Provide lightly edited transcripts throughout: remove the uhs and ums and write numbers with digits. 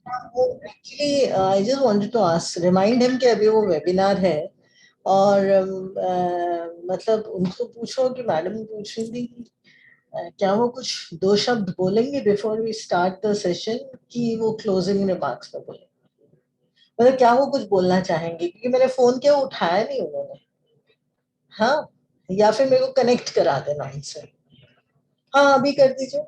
Actually I just wanted to ask remind him कि अभी वो वेबिनार है। और मतलब उनको पूछो कि मैडम पूछ रही थी कि क्या वो कुछ दो शब्द बोलेंगे before we start the session, कि वो क्लोजिंग रिमार्क्स में बोले, मतलब क्या वो कुछ बोलना चाहेंगे, क्योंकि मैंने फोन किया वो उठाया नहीं उन्होंने। हाँ, या फिर मेरे को कनेक्ट करा देना उनसे। हाँ अभी कर दीजिए।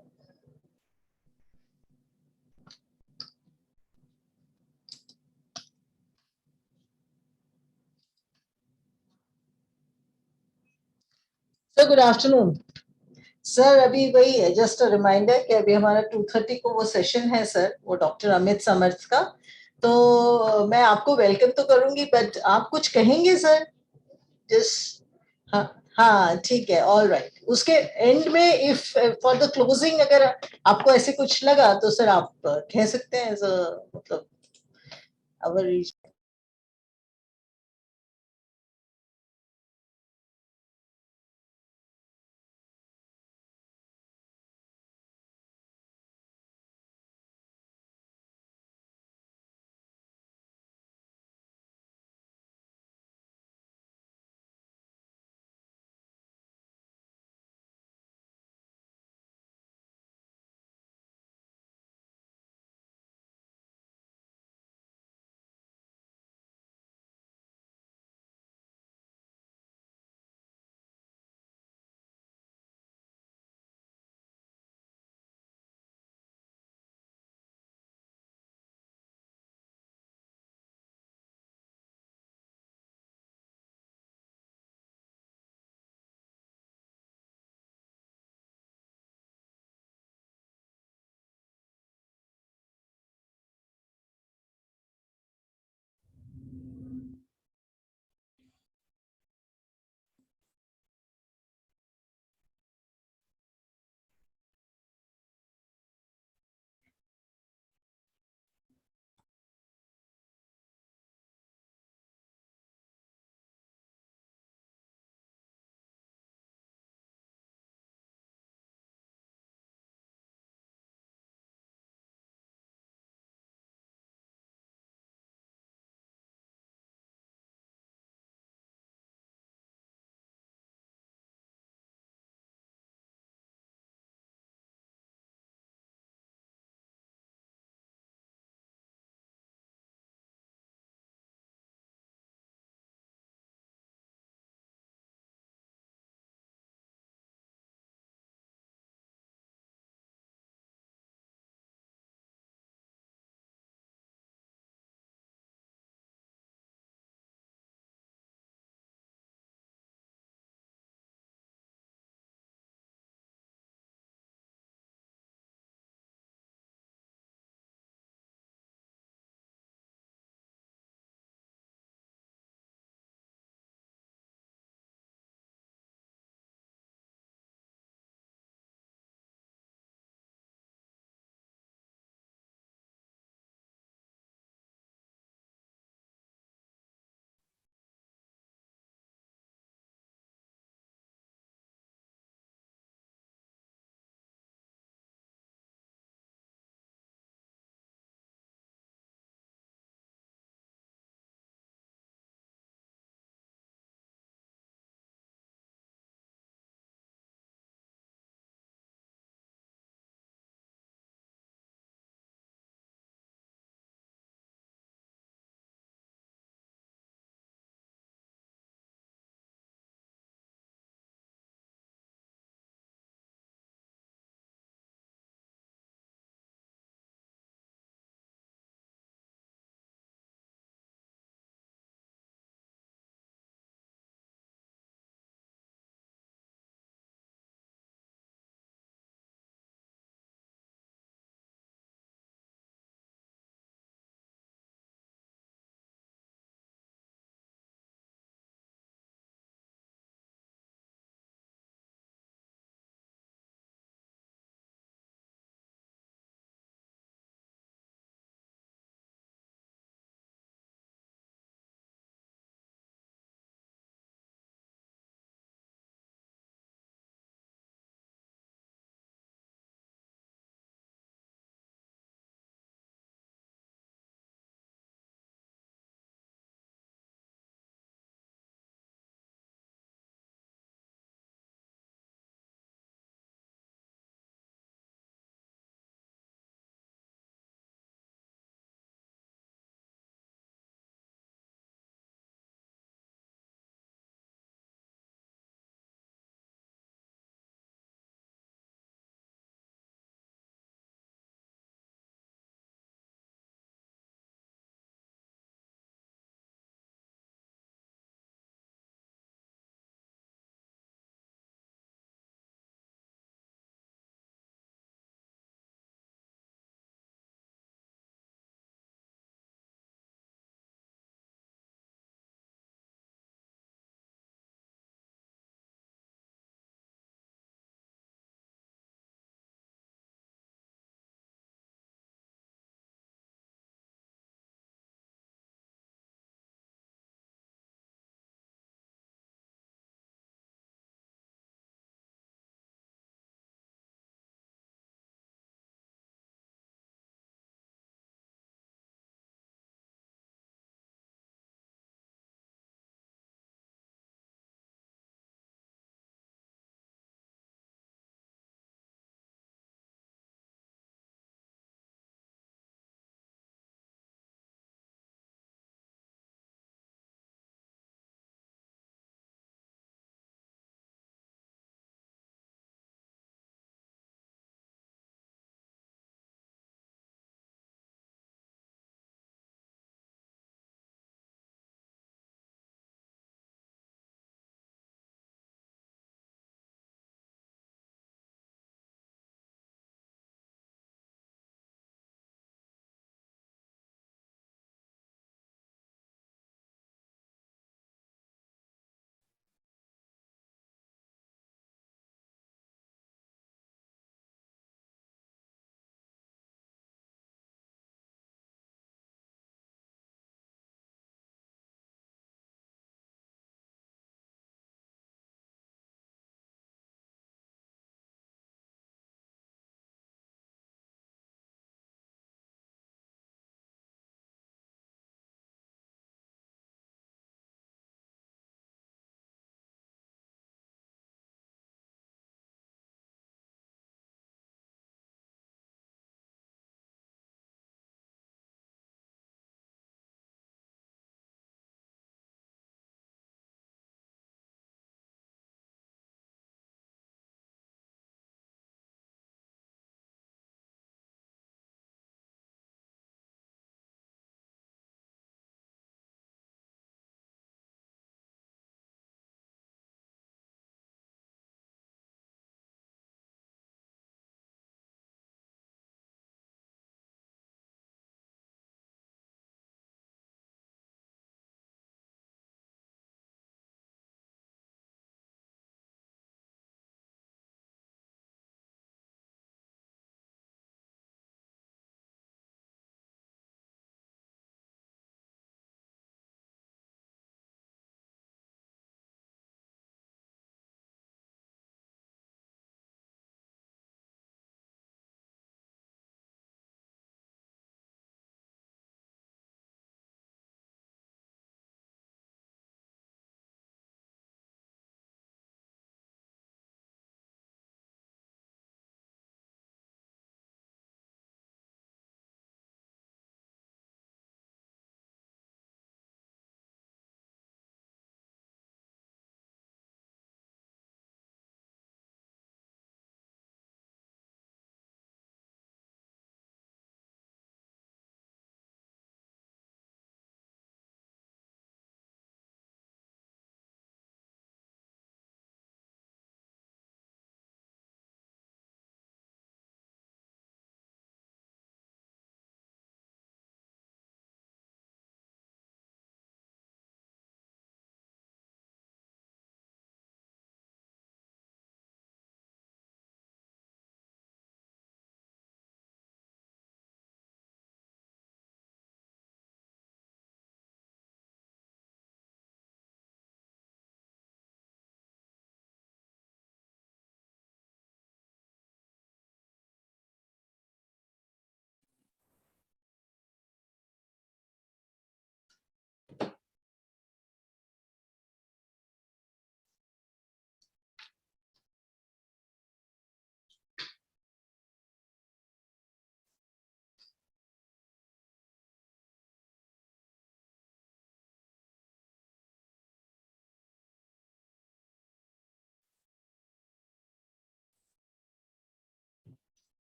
Sir good afternoon. सर अभी वही जस्ट अ रिमाइंडर कि अभी हमारा 2:30 को वो सेशन है सर, वो डॉक्टर अमित समर्थ का। तो मैं आपको वेलकम तो करूंगी, बट आप कुछ कहेंगे सर? जिस हाँ, हाँ ठीक है, ऑल राइट। उसके एंड में इफ फॉर द क्लोजिंग अगर आपको ऐसे कुछ लगा तो सर आप कह सकते हैं एज अ, मतलब अवर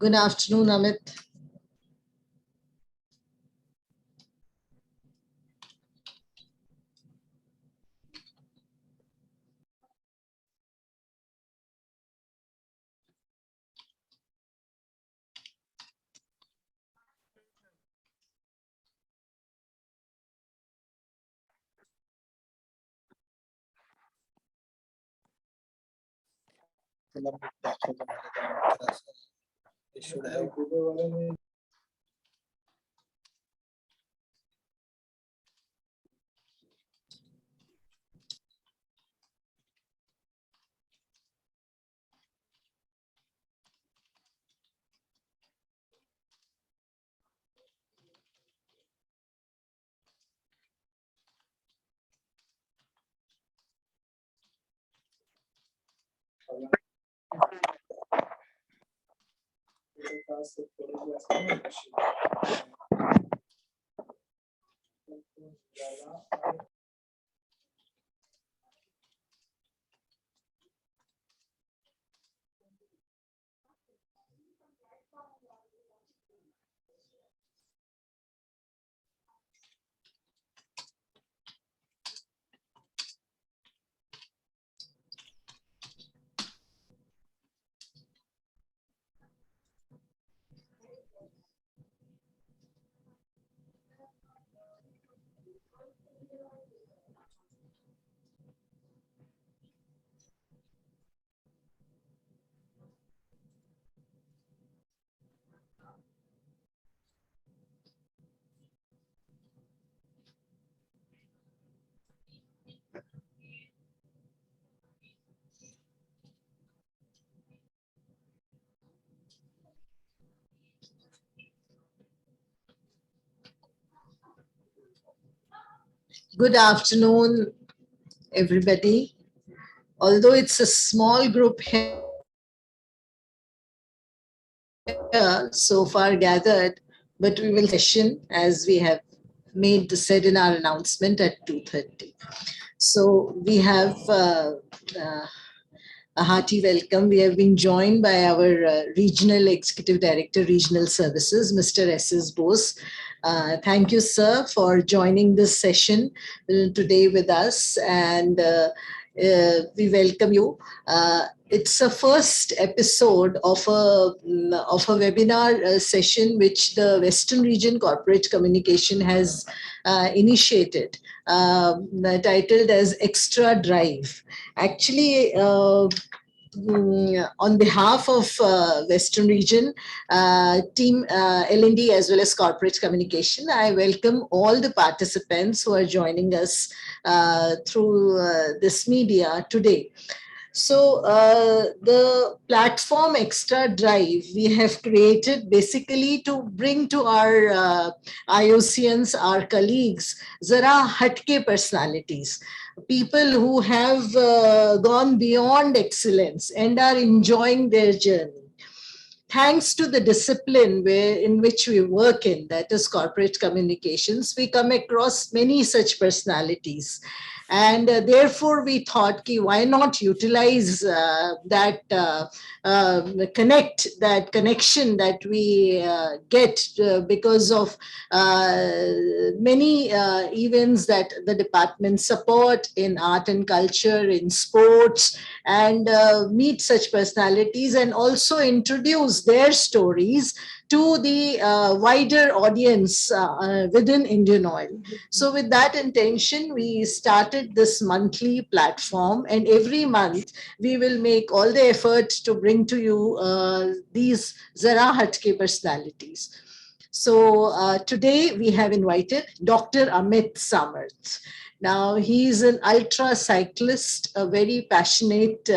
Good afternoon, Amit. Good afternoon, everybody. Although it's a small group here so far gathered, but we will session as we have said in our announcement at 2:30. So we have uh, a hearty welcome. We have been joined by our Regional Executive Director, Regional Services, Mr. S.S. Bose. Thank you, sir, for joining this session today with us, and we welcome you. It's a first episode of a webinar session which the Western Region Corporate Communication has initiated, titled as XtraDriv. Actually, on behalf of Western Region team L&D as well as corporate communication, I welcome all the participants who are joining us through this media today. So the platform XtraDriv we have created basically to bring to our IOCians, our colleagues, zara hatke personalities, people who have gone beyond excellence and are enjoying their journey. Thanks to the discipline in which we work in, that is corporate communications, we come across many such personalities. And therefore, we thought, why not utilize that connection that we get because of many events that the department support in art and culture, in sports, and meet such personalities and also introduce their stories to the wider audience within Indian Oil. So with that intention, we started this monthly platform, and every month we will make all the effort to bring to you these Zara Hatke personalities. So today we have invited Dr. Amit Samarth. Now, he is an ultra cyclist, a very passionate,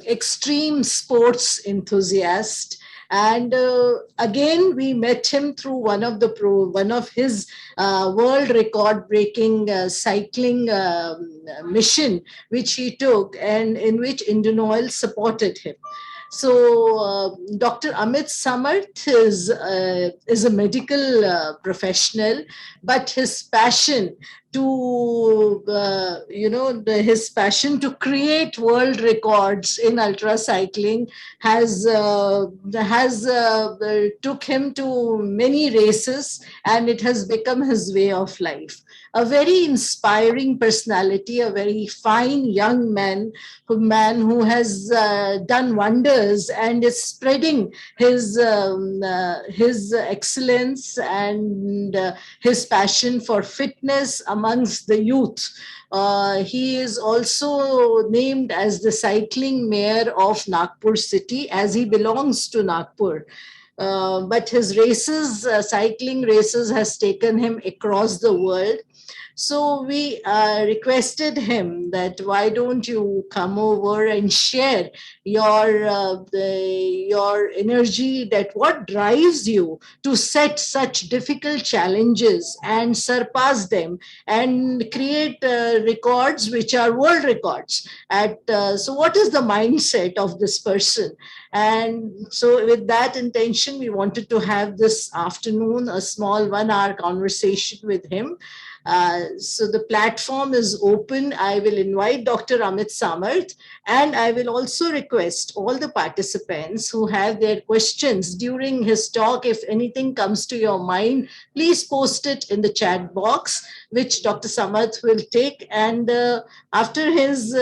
extreme sports enthusiast. And again, we met him through one of his world record-breaking cycling mission, which he took, and in which Indian Oil supported him. So, Dr. Amit Samarth is a medical professional, but his passion to, his passion to create world records in ultra cycling has took him to many races, and it has become his way of life. A very inspiring personality, a very fine young man who has done wonders and is spreading his excellence and his passion for fitness amongst the youth. He is also named as the cycling mayor of Nagpur city, as he belongs to Nagpur. But his races, cycling races, has taken him across the world. So we requested him that why don't you come over and share your energy, that what drives you to set such difficult challenges and surpass them and create records which are world records. So what is the mindset of this person? And so with that intention, we wanted to have this afternoon a small 1 hour conversation with him. So the platform is open. I will invite Dr. Amit Samarth, and I will also request all the participants who have their questions during his talk. If anything comes to your mind, please post it in the chat box, which Dr. Samarth will take. And after his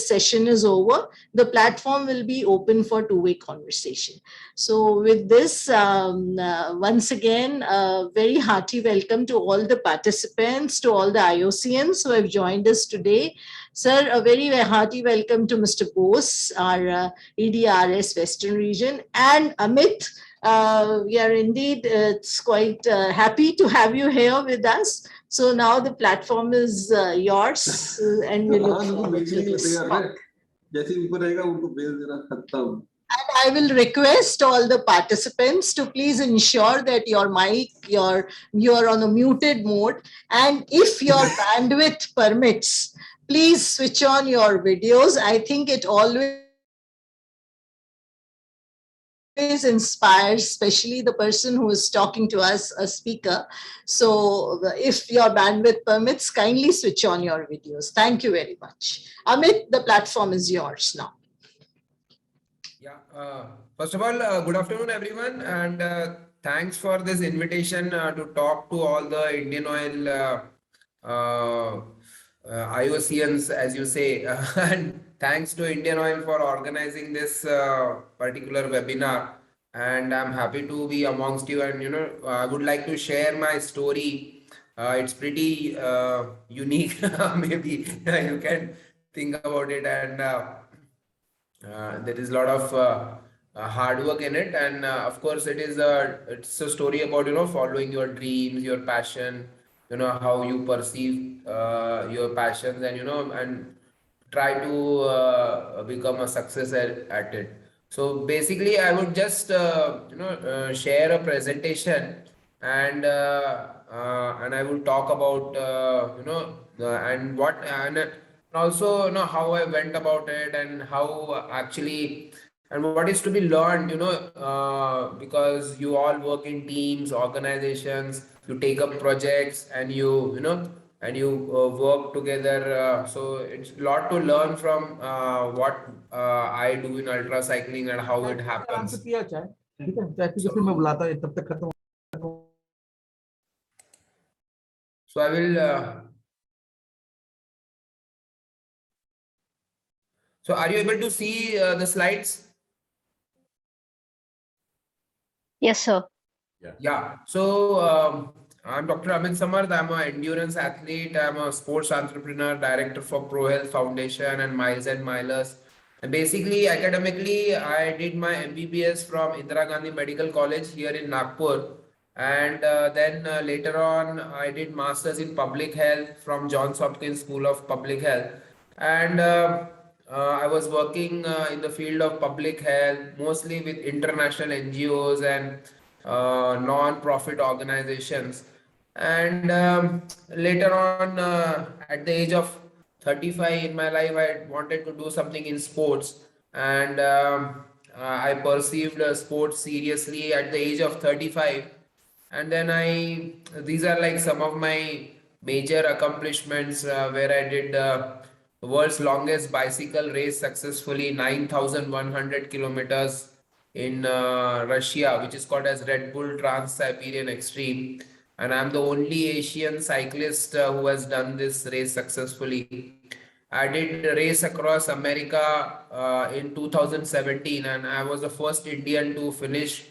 session is over, the platform will be open for two-way conversation. So with this, once again, a very hearty welcome to all the participants, to all the IOCNs who have joined us today. Sir, a very hearty welcome to Mr. Bose, our EDRS Western Region, and Amit. We are indeed, it's quite happy to have you here with us. So now the platform is yours, and we look forward to this. And I will request all the participants to please ensure that your mic, you're on a muted mode. And if your bandwidth permits, please switch on your videos. I think it always inspires, especially the person who is talking to us, a speaker. So if your bandwidth permits, kindly switch on your videos. Thank you very much. Amit, the platform is yours now. Yeah. First of all, good afternoon, everyone, and thanks for this invitation to talk to all the IndianOil IOCNs, as you say, and thanks to IndianOil for organizing this particular webinar. And I'm happy to be amongst you. And I would like to share my story. It's pretty unique. Maybe you can think about it, and there is a lot of hard work in it, and of course it's a story about following your dreams, your passion, how you perceive your passions, and and try to become a success at it. So basically I would just share a presentation, and I will talk about and what and also how I went about it, and how actually, and what is to be learned, because you all work in teams, organizations, you take up projects, and you work together. So it's a lot to learn from what I do in ultra cycling and how it happens. So I will. So are you able to see the slides? Yes, sir. Yeah. So I'm Dr. Amit Samarth. I'm an endurance athlete. I'm a sports entrepreneur, director for Pro Health Foundation and Miles and Milers. And basically, academically, I did my MBBS from Indira Gandhi Medical College here in Nagpur. And then later on, I did Masters in Public Health from Johns Hopkins School of Public Health. And I was working in the field of public health, mostly with international NGOs and non-profit organizations. And later on, at the age of 35 in my life, I wanted to do something in sports. And I perceived sports seriously at the age of 35. And then these are like some of my major accomplishments where I did the world's longest bicycle race successfully, 9,100 kilometers in Russia, which is called as Red Bull Trans-Siberian Extreme. And I'm the only Asian cyclist who has done this race successfully. I did a race across America in 2017, and I was the first Indian to finish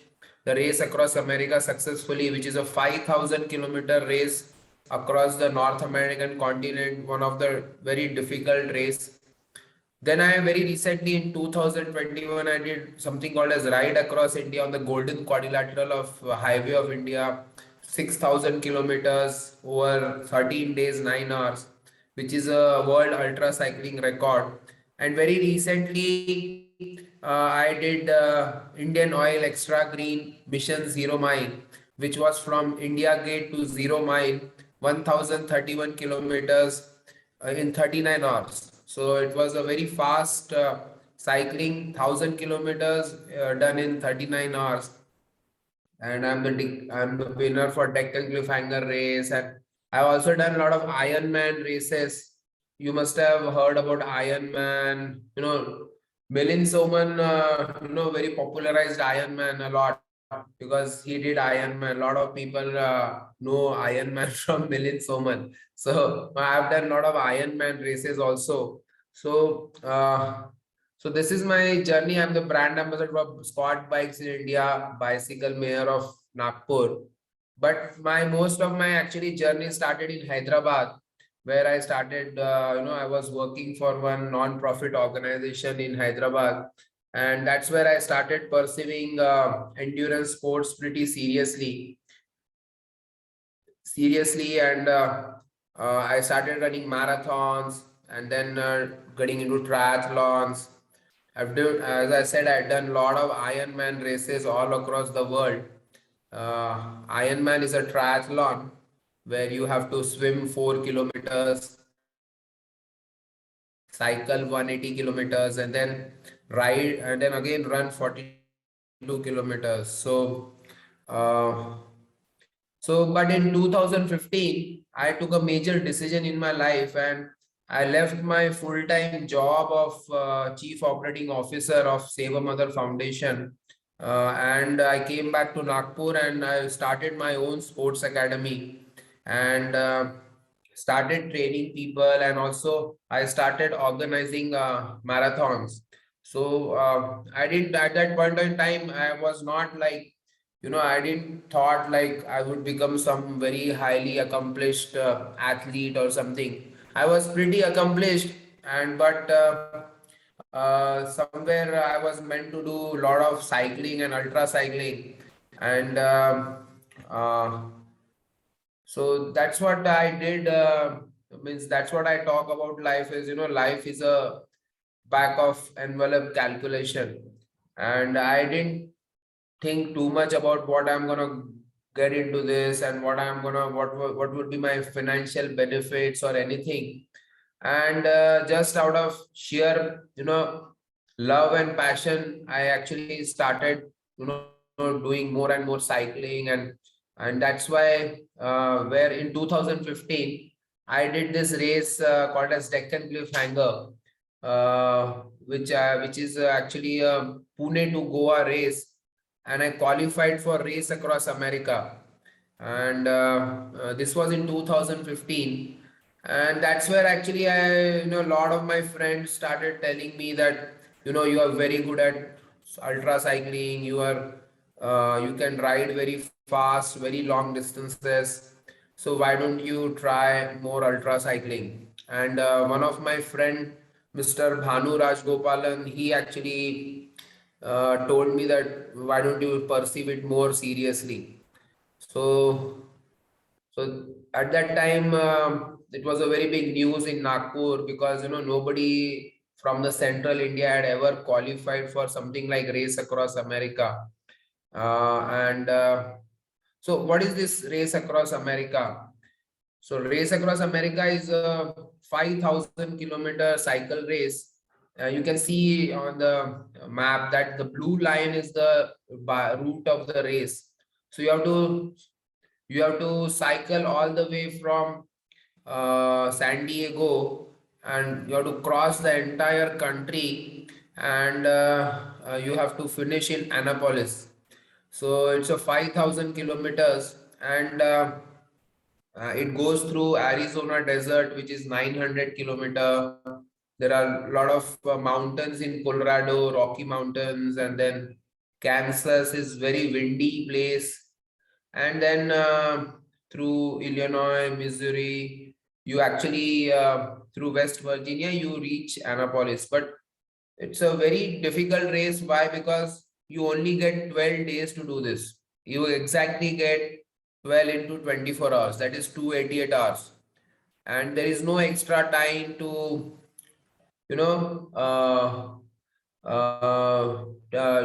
the race across America successfully, which is a 5,000-kilometer race across the North American continent, one of the very difficult race. Then I very recently in 2021, I did something called as Ride Across India on the Golden Quadrilateral of Highway of India, 6,000 kilometers over 13 days, 9 hours, which is a world ultra cycling record. And very recently, I did Indian Oil Extra Green Mission Zero Mile, which was from India Gate to Zero Mile, 1,031 kilometers in 39 hours. So it was a very fast cycling, 1,000 kilometers done in 39 hours. And I'm the winner for Deccan Cliffhanger race, and I've also done a lot of Ironman races. You must have heard about Ironman. Milind Soman, very popularized Ironman a lot because he did Ironman. A lot of people know Ironman from Milind Soman. So I've done a lot of Ironman races also. So this is my journey. I'm the brand ambassador of Squad Bikes in India, bicycle mayor of Nagpur. But my most of my actually journey started in Hyderabad, where I started. I was working for one non-profit organization in Hyderabad, and that's where I started pursuing endurance sports pretty seriously, and I started running marathons, and then getting into triathlons. I've done, as I said, I've done a lot of Ironman races all across the world. Ironman is a triathlon where you have to swim 4 kilometers, cycle 180 kilometers, and then ride, and then again run 42 kilometers. Uh, but in 2015, I took a major decision in my life, and I left my full-time job of Chief Operating Officer of Save a Mother Foundation. And I came back to Nagpur and I started my own sports academy and started training people. And also I started organizing marathons. So I didn't, at that point in time, I was not like, I didn't thought like I would become some very highly accomplished athlete or something. I was pretty accomplished, and but somewhere I was meant to do a lot of cycling and ultra cycling, and uh, so that's what I did. Means that's what I talk about. Life is, life is a back of envelope calculation, and I didn't think too much about what I'm gonna get into this and what would be my financial benefits or anything. And just out of sheer love and passion, I actually started doing more and more cycling, and that's why where in 2015 I did this race called as Deccan Cliffhanger, which is actually a Pune to Goa race, and I qualified for race across America. And this was in 2015. And that's where actually a lot of my friends started telling me that, you are very good at ultra cycling, you can ride very fast, very long distances. So why don't you try more ultra cycling? And one of my friend, Mr. Bhanu Rajgopalan, he actually told me that why don't you perceive it more seriously. So at that time, it was a very big news in Nagpur because nobody from the central India had ever qualified for something like race across America. And so what is this race across America? So race across America is a 5,000-kilometer cycle race. You can see on the map that the blue line is the route of the race. So you have to cycle all the way from San Diego, and you have to cross the entire country, and you have to finish in Annapolis. So it's a 5,000 kilometers, and it goes through Arizona desert, which is 900 kilometer. There are a lot of mountains in Colorado, Rocky Mountains, and then Kansas is very windy place. And then through Illinois, Missouri, you actually through West Virginia, you reach Annapolis. But it's a very difficult race. Why? Because you only get 12 days to do this. You exactly get 12 into 24 hours. That is 288 hours. And there is no extra time to, you know,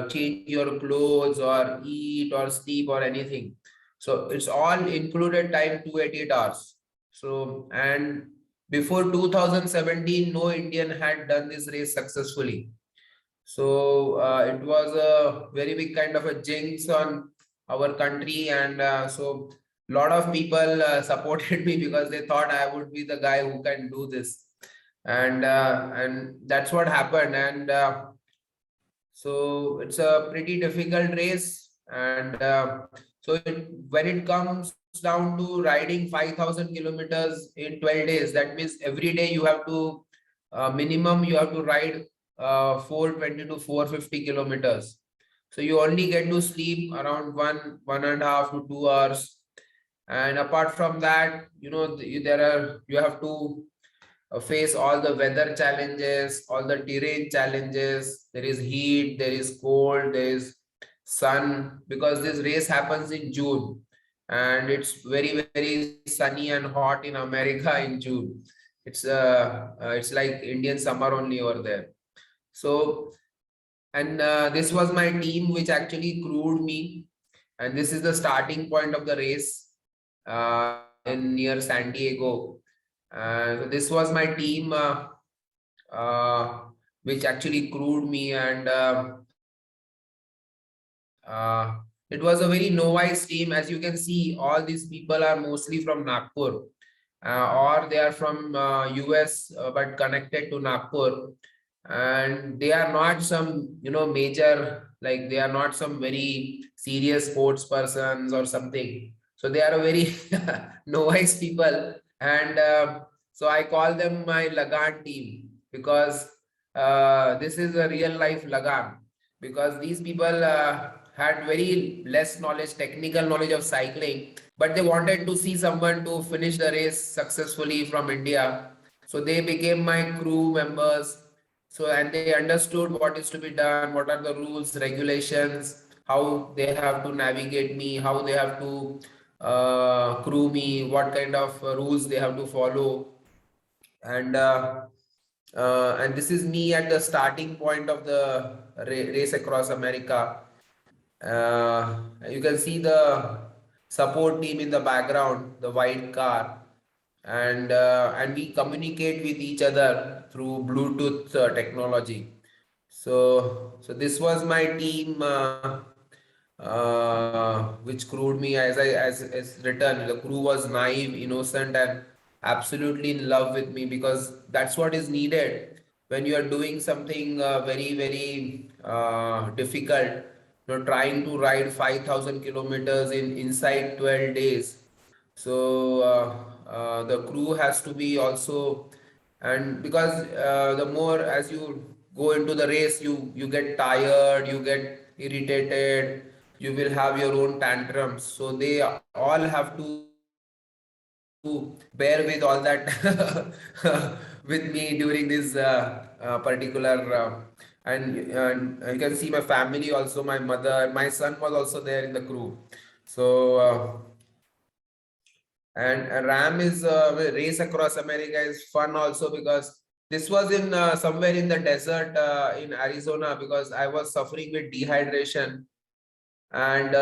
change your clothes or eat or sleep or anything. So it's all included time 288 hours. So, and before 2017, no Indian had done this race successfully. So it was a very big kind of a jinx on our country, and so a lot of people supported me because they thought I would be the guy who can do this, and that's what happened. And so it's a pretty difficult race, and when it comes down to riding 5,000 kilometers in 12 days, that means every day you have to minimum you have to ride 420 to 450 kilometers. So you only get to sleep around 1.5 to 2 hours. And apart from that, you have to face all the weather challenges, all the terrain challenges. There is heat, there is cold, there is sun, because this race happens in June, and it's very, very sunny and hot in America in June. It's like Indian summer only over there. So, and this was my team which actually crewed me, and this is the starting point of the race in near San Diego. So this was my team uh, which actually crewed me, and it was a very novice team. As you can see, all these people are mostly from Nagpur, or they are from US, but connected to Nagpur. And they are not some, major, like they are not some very serious sports persons or something. So they are a very novice people. And so I call them my Lagan team, because this is a real life Lagan, because these people had very less knowledge, technical knowledge of cycling, but they wanted to see someone to finish the race successfully from India. So they became my crew members. So, and they understood what is to be done, what are the rules, regulations, how they have to navigate me, how they have to crew me, what kind of rules they have to follow. And this is me at the starting point of the race across America. You can see the support team in the background, the white car, and we communicate with each other through Bluetooth technology. So this was my team which crewed me. As written, the crew was naive, innocent, and absolutely in love with me, because that's what is needed when you are doing something very, very difficult. Trying to ride 5,000 kilometers in inside 12 days. So the crew has to be also, and because the more as you go into the race, you get tired, you get irritated, you will have your own tantrums. So they all have to bear with all that with me during this particular. And you can see my family also, my mother, my son was also there in the crew. So and Ram is race across America is fun also, because this was in somewhere in the desert in Arizona, because I was suffering with dehydration. And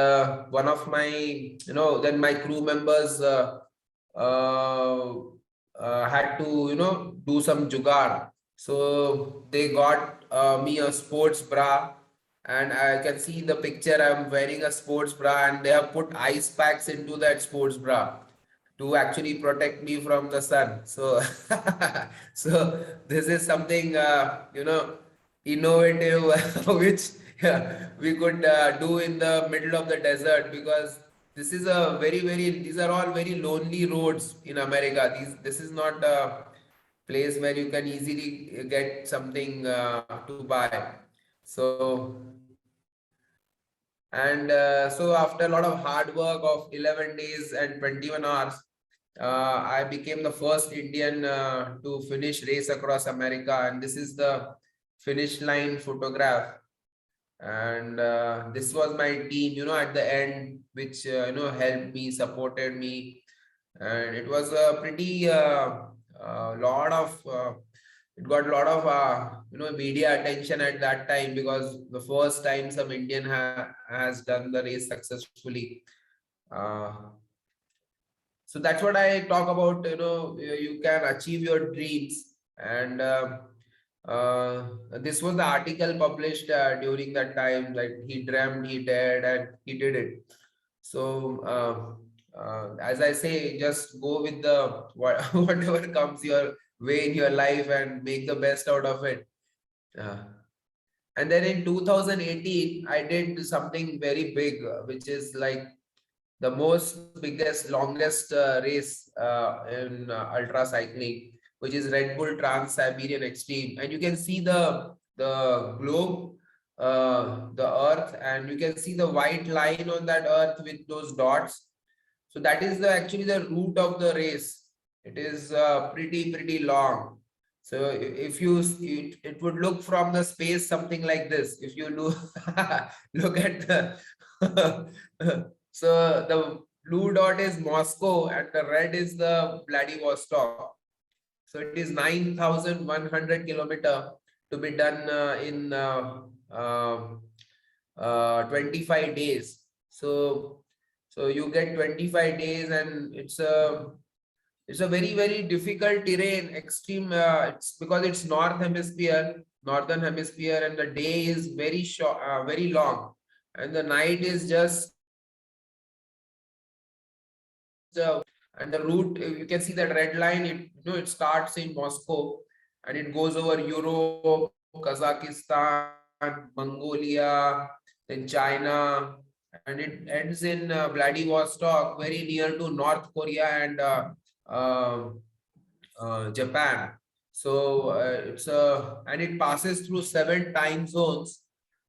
one of my, then my crew members uh, had to, do some jugaad. So they got me a sports bra, and I can see in the picture I'm wearing a sports bra, and they have put ice packs into that sports bra. to actually protect me from the sun. So, so this is something innovative which we could do in the middle of the desert, because this is a these are all very lonely roads in America. This is not a place where you can easily get something to buy. So, and so after a lot of hard work of 11 days and 21 hours, I became the first Indian to finish race across America. And this is the finish line photograph. And this was my team, at the end, which, helped me, supported me. And it was a pretty lot of it got a lot of media attention at that time, because the first time some Indian has done the race successfully. uh, so that's what I talk about. You can achieve your dreams. And this was the article published during that time, like he dreamt, he dared, and he did it. So as I say, just go with the whatever comes your way in your life and make the best out of it. And then in 2018, I did something very big, which is like the biggest, longest race in ultra cycling, which is Red Bull Trans-Siberian Extreme. And you can see the globe, the Earth, and you can see the white line on that Earth with those dots. So that is actually the route of the race. It is pretty long. So if it would look from the space something like this. If you look at the so the blue dot is Moscow and the red is the Vladivostok. So it is 9,100 kilometer to be done in 25 days. So you get 25 days, and it's a very difficult terrain, extreme. It's because it's northern hemisphere, and the day is very short, very long, and the night is just. And the route, you can see that red line. It starts in Moscow, and it goes over Europe, Kazakhstan, Mongolia, then China, and it ends in Vladivostok, very near to North Korea and Japan. So and it passes through 7 time zones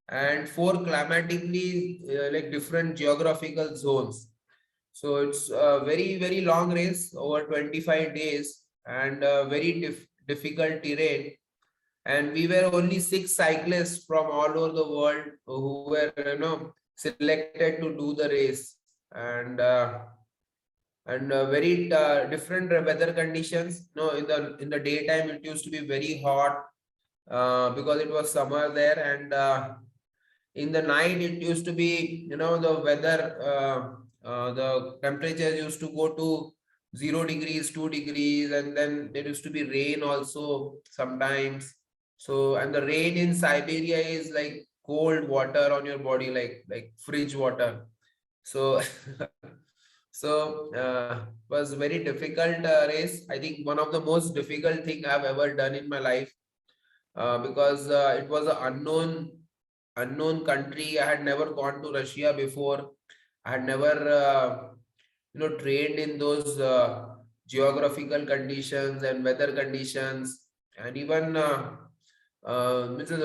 and 4 climatically like different geographical zones. So it's a very long race over 25 days, and very difficult terrain. And we were only 6 cyclists from all over the world who were selected to do the race. And very different weather conditions. In the daytime it used to be very hot because it was summer there, and in the night it used to be, the weather, the temperature used to go to 0 degrees, 2 degrees, and then there used to be rain also sometimes. So, and the rain in Siberia is like cold water on your body, like fridge water. So so was very difficult race. I think one of the most difficult thing I've ever done in my life, because it was an unknown country. I had never gone to Russia before. I had never trained in those geographical conditions and weather conditions. And even the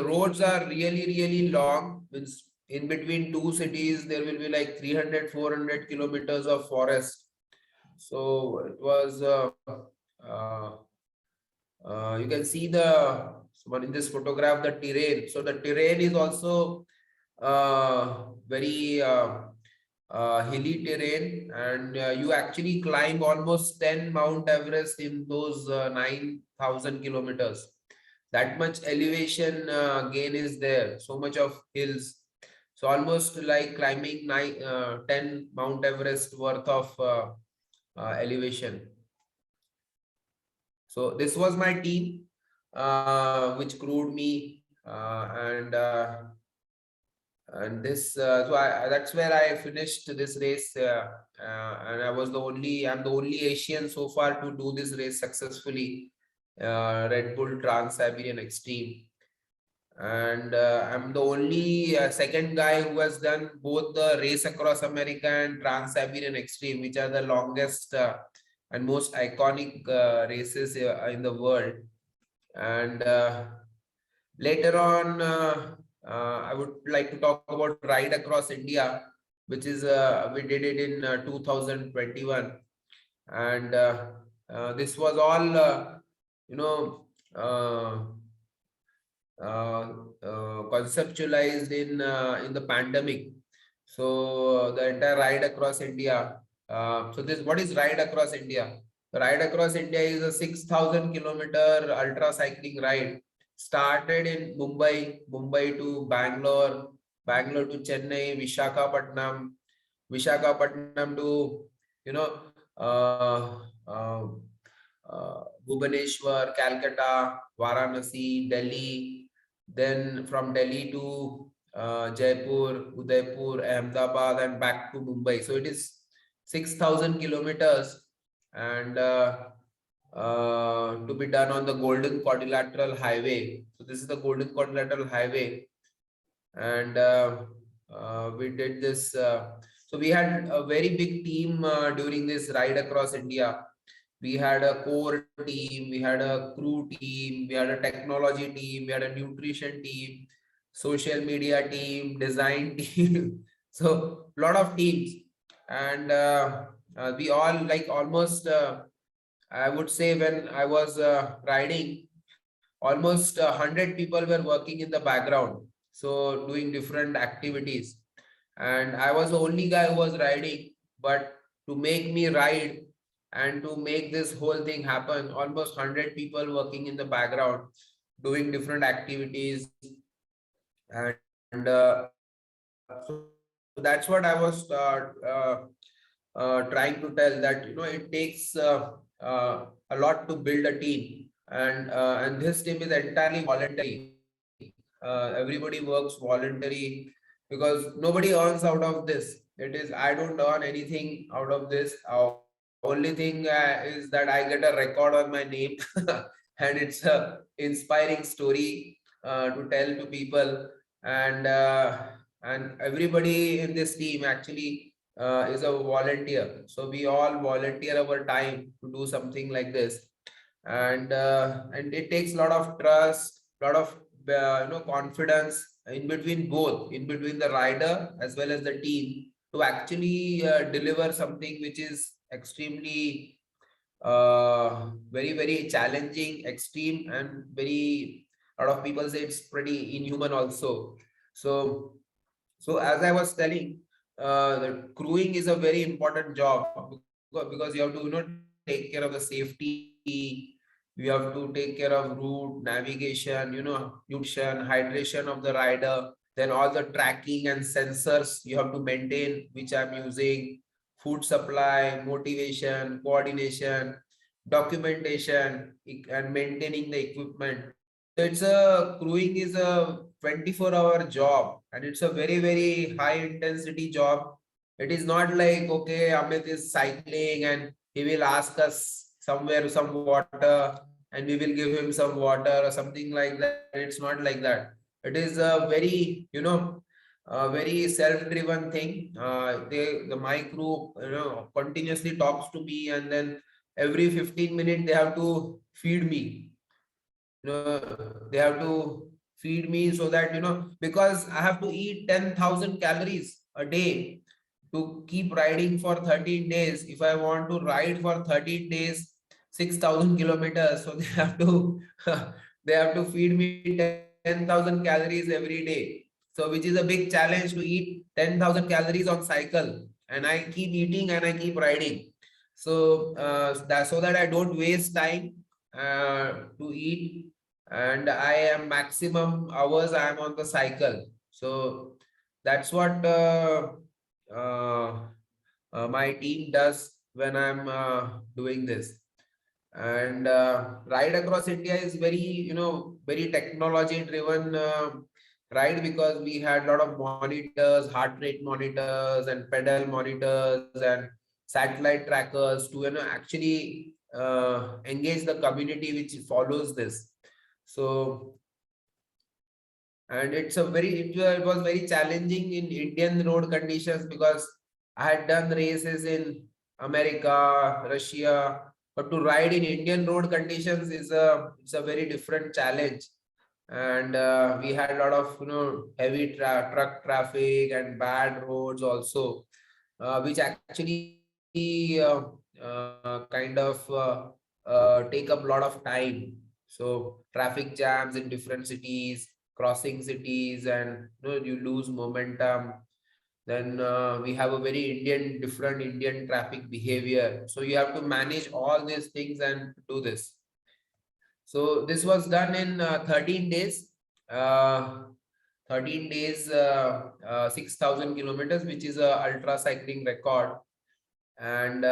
roads are really long. Means in between 2 cities there will be like 300-400 kilometers of forest. So it was you can see in this photograph the terrain. So the terrain is also very hilly terrain, and you actually climb almost 10 Mount Everest in those 9,000 kilometers. That much elevation gain is there, so much of hills. So almost like climbing 10 Mount Everest worth of elevation. So this was my team, which crewed me, and And this that's where I finished this race, and I'm the only Asian so far to do this race successfully, Red Bull Trans-Siberian Extreme. And I'm the only second guy who has done both the Race Across America and Trans-Siberian Extreme, which are the longest and most iconic races in the world. And later on, I would like to talk about Ride Across India, which is we did it in 2021, and this was all you know conceptualized in the pandemic. So the entire Ride Across India. So this what is Ride Across India? The Ride Across India is a 6,000-kilometer ultra cycling ride. Started in Mumbai to Bangalore, Bangalore to Chennai, Visakhapatnam to you know uh, uh, Bhubaneswar, Calcutta, Varanasi, Delhi. Then from Delhi to Jaipur, Udaipur, Ahmedabad, and back to Mumbai. So it is 6,000 kilometers, and to be done on the Golden Quadrilateral Highway. So this is the Golden Quadrilateral Highway, and we did this. So we had a very big team during this ride across India. We had a core team, we had a crew team, we had a technology team, we had a nutrition team, social media team, design team. So a lot of teams, and we all like almost I would say when I was riding, almost 100 people were working in the background, so doing different activities, and I was the only guy who was riding. But to make me ride and to make this whole thing happen, almost 100 people working in the background doing different activities. And so that's what I was trying to tell, that it takes a lot to build a team, and this team is entirely voluntary. Everybody works voluntary because nobody earns out of this. It is, I don't earn anything out of this. Only thing is that I get a record on my name, and it's a inspiring story to tell to people. And everybody in this team actually is a volunteer. So we all volunteer our time to do something like this, and it takes a lot of trust, lot of confidence in between, both in between the rider as well as the team, to actually deliver something which is extremely very very challenging, extreme, and very, a lot of people say it's pretty inhuman also. So as I was telling, the crewing is a very important job, because you have to take care of the safety, you have to take care of route navigation, nutrition, hydration of the rider, then all the tracking and sensors you have to maintain, which I'm using, food supply, motivation, coordination, documentation, and maintaining the equipment. So it's a crewing is a 24-hour job, and it's a very very high intensity job. It is not like, okay, Amit is cycling and he will ask us somewhere some water and we will give him some water or something like that. It's not like that. It is a very, a very self-driven thing. The my crew, continuously talks to me, and then every 15 minutes they have to feed me. They have to feed me, so that, because I have to eat 10,000 calories a day to keep riding for 13 days. If I want to ride for 13 days, 6,000 kilometers, so they have to they have to feed me 10,000 calories every day. So which is a big challenge, to eat 10,000 calories on cycle, and I keep eating and I keep riding. So so that I don't waste time to eat, and I am maximum hours I am on the cycle. So that's what uh, my team does when I'm doing this. And Ride Across India is very, very technology driven ride because we had a lot of monitors, heart rate monitors, and pedal monitors, and satellite trackers to actually engage the community which follows this. So, and it was very challenging in Indian road conditions because I had done races in America, Russia, but to ride in Indian road conditions is a very different challenge. And we had a lot of heavy truck traffic and bad roads also, which actually kind of take up a lot of time. So traffic jams in different cities, crossing cities, and you lose momentum. Then we have a very different Indian traffic behavior. So you have to manage all these things and do this. So this was done in 13 days. Uh, 13 days, 6,000 kilometers, which is a ultra cycling record. And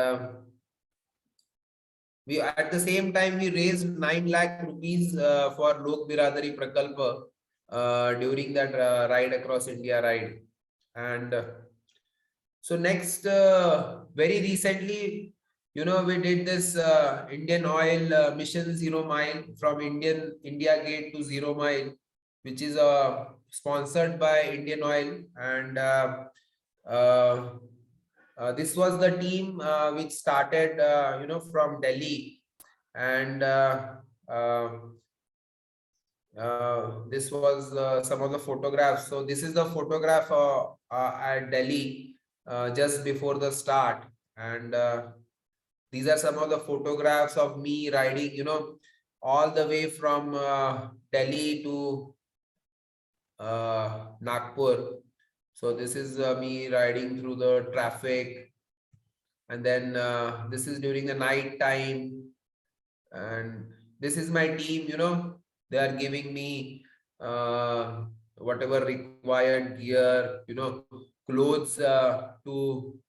we at the same time we raised 9 lakh rupees for Lok Biradari Prakalpa during that ride across India ride. And so next, very recently, we did this Indian Oil Mission 0 Mile from India Gate to 0 Mile, which is sponsored by Indian Oil. And uh, this was the team which started, from Delhi. And this was some of the photographs. So this is the photograph at Delhi just before the start. And these are some of the photographs of me riding, all the way from Delhi to Nagpur. So this is me riding through the traffic. And then this is during the night time. And this is my team, they are giving me whatever required gear, clothes to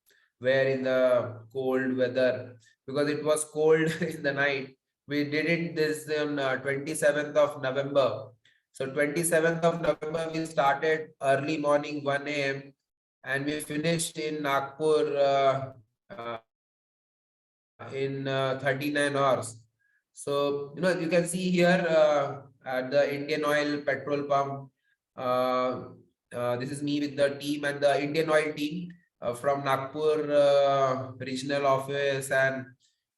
wear in the cold weather, because it was cold in the night. We did it this on 27th of November. So 27th of November, we started early morning 1 a.m. and we finished in Nagpur in 39 hours. So, you can see here at the Indian Oil petrol pump, this is me with the team and the Indian Oil team from Nagpur regional office, and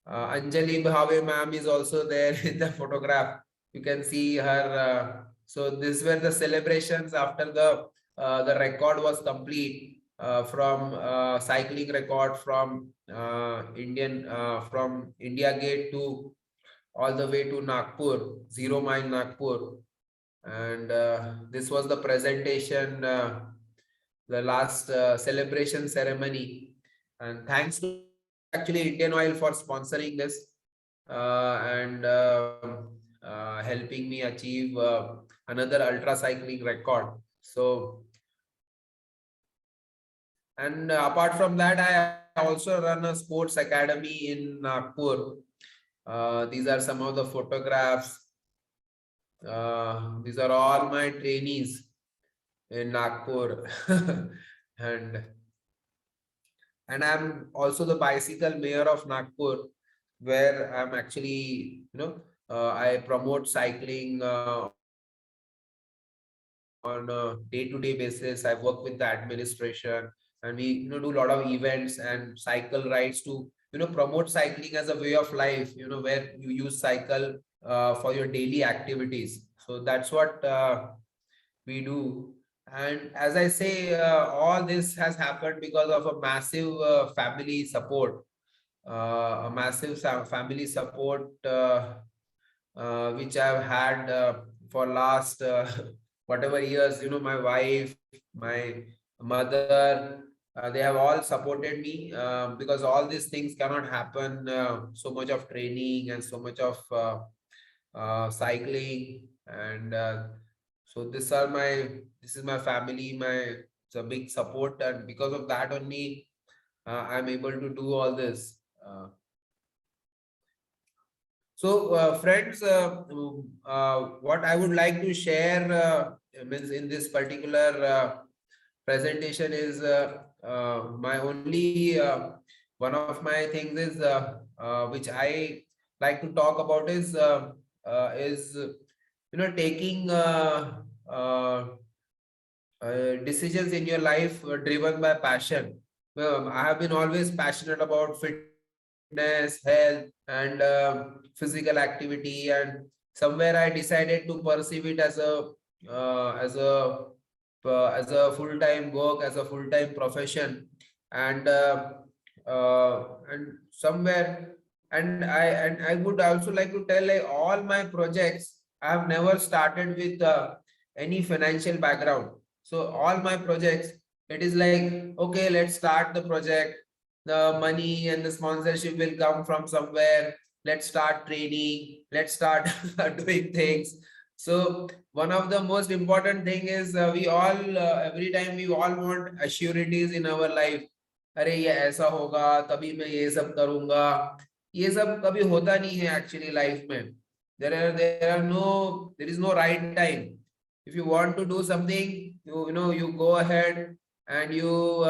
Anjali Bhave ma'am is also there in the photograph. You can see her. So these were the celebrations after the record was complete from cycling record from from India Gate to all the way to Nagpur, 0 Mile Nagpur. And this was the presentation, the last celebration ceremony. And thanks to actually Indian Oil for sponsoring this and helping me achieve another ultra cycling record. So, and apart from that, I also run a sports academy in Nagpur. These are some of the photographs. These are all my trainees in Nagpur. and I'm also the bicycle mayor of Nagpur, where I'm actually, I promote cycling on a day-to-day basis. I work with the administration, and we do a lot of events and cycle rides to promote cycling as a way of life, where you use cycle for your daily activities. So that's what we do. And as I say, all this has happened because of a massive family support, family support which I've had for last whatever years. My wife, my mother, they have all supported me because all these things cannot happen. So much of training and so much of cycling, and so this is my family, it's a big support, and because of that only I'm able to do all this. So, friends, what I would like to share means in this particular presentation is my only one of my things is which I like to talk about is taking decisions in your life driven by passion. I have been always passionate about fitness, health, and physical activity, and somewhere I decided to pursue it as a uh, as a as a full-time work, as a full-time profession, and somewhere, and I would also like to tell, like, all my projects I have never started with any financial background. So all my projects, it is like, okay, let's start the project. The money and the sponsorship will come from somewhere. Let's start training. Let's start doing things. So one of the most important thing is we all every time we all want assurities in our life. अरे ये ऐसा होगा तभी मैं ये सब करूंगा. ये सब कभी होता नहीं है actually life में. There is no right time. If you want to do something, you go ahead and you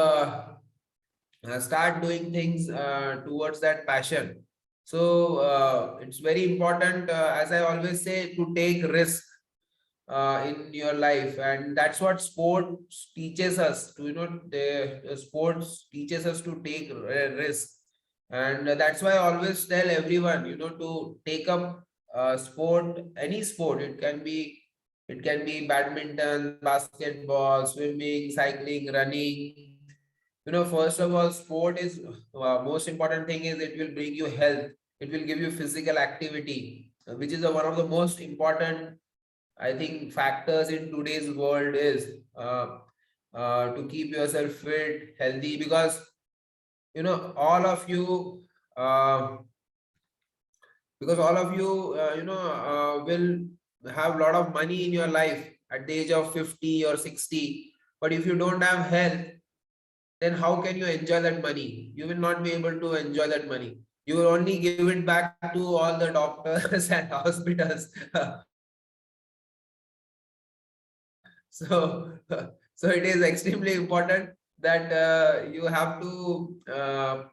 start doing things towards that passion. So it's very important, as I always say, to take risk in your life, and that's what sports teaches us to. The sports teaches us to take risk, and that's why I always tell everyone, to take up sport, any sport. It can be badminton, basketball, swimming, cycling, running. First of all, sport is most important thing is it will bring you health. It will give you physical activity, which is one of the most important, I think, factors in today's world is to keep yourself fit, healthy, because all of you uh, will have a lot of money in your life at the age of 50 or 60, but if you don't have health, then how can you enjoy that money? You will not be able to enjoy that money. You will only give it back to all the doctors and hospitals. So, so it is extremely important that you have to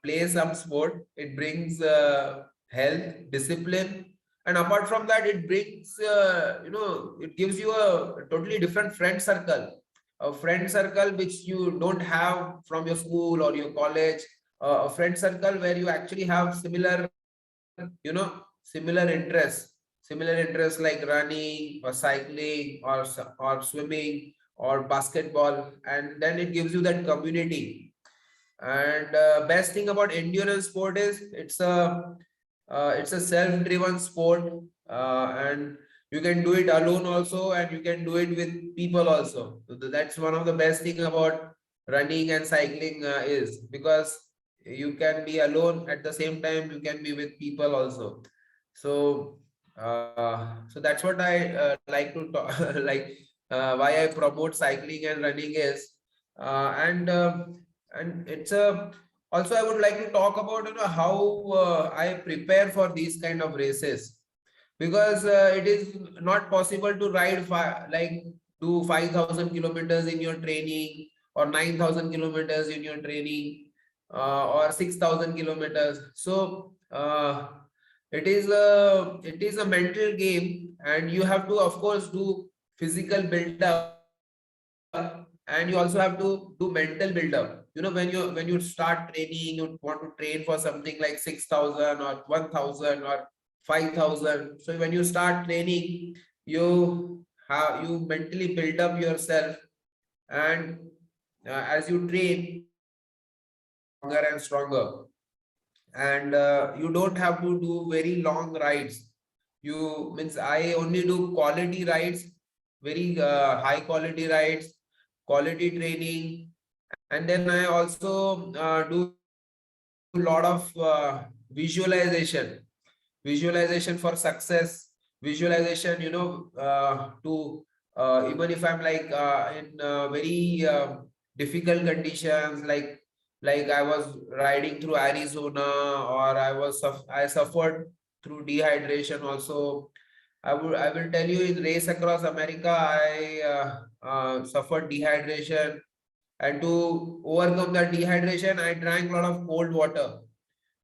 play some sport. It brings health, discipline, and apart from that, it brings it gives you a totally different friend circle, a friend circle which you don't have from your school or your college, a friend circle where you actually have similar interests like running or cycling or swimming or basketball, and then it gives you that community. And best thing about endurance sport is it's a self-driven sport, and you can do it alone also, and you can do it with people also. So that's one of the best thing about running and cycling is because you can be alone, at the same time you can be with people also. So that's what I like to talk, like why I promote cycling and running is, and it's a also I would like to talk about how I prepare for these kind of races, because it is not possible to ride like do 5,000 kilometers in your training, or 9,000 kilometers in your training, or 6,000 kilometers. So it is a mental game, and you have to, of course, do physical build up, and you also have to do mental build up. When you start training, you want to train for something like 6,000 or 1,000 or 5,000. So when you start training, you mentally build up yourself, and as you train, stronger and stronger, and you don't have to do very long rides. I only do quality rides, very high quality rides, quality training, and then I also do a lot of visualization for success, visualization, to even if I'm like in very difficult conditions, like I was riding through Arizona, or I suffered through dehydration also. I will tell you, in race across America, I suffered dehydration, and to overcome that dehydration, I drank a lot of cold water.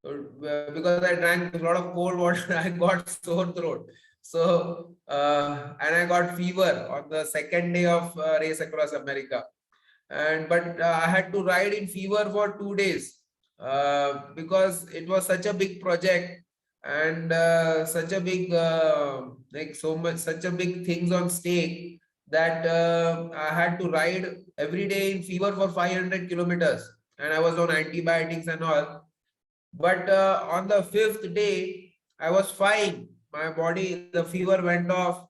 Because I drank a lot of cold water, I got sore throat. So and I got fever on the second day of race across America. But I had to ride in fever for 2 days because it was such a big project, and such a big such a big things on stake, that I had to ride every day in fever for 500 kilometers, and I was on antibiotics and all. But on the fifth day, I was fine. My body, the fever went off,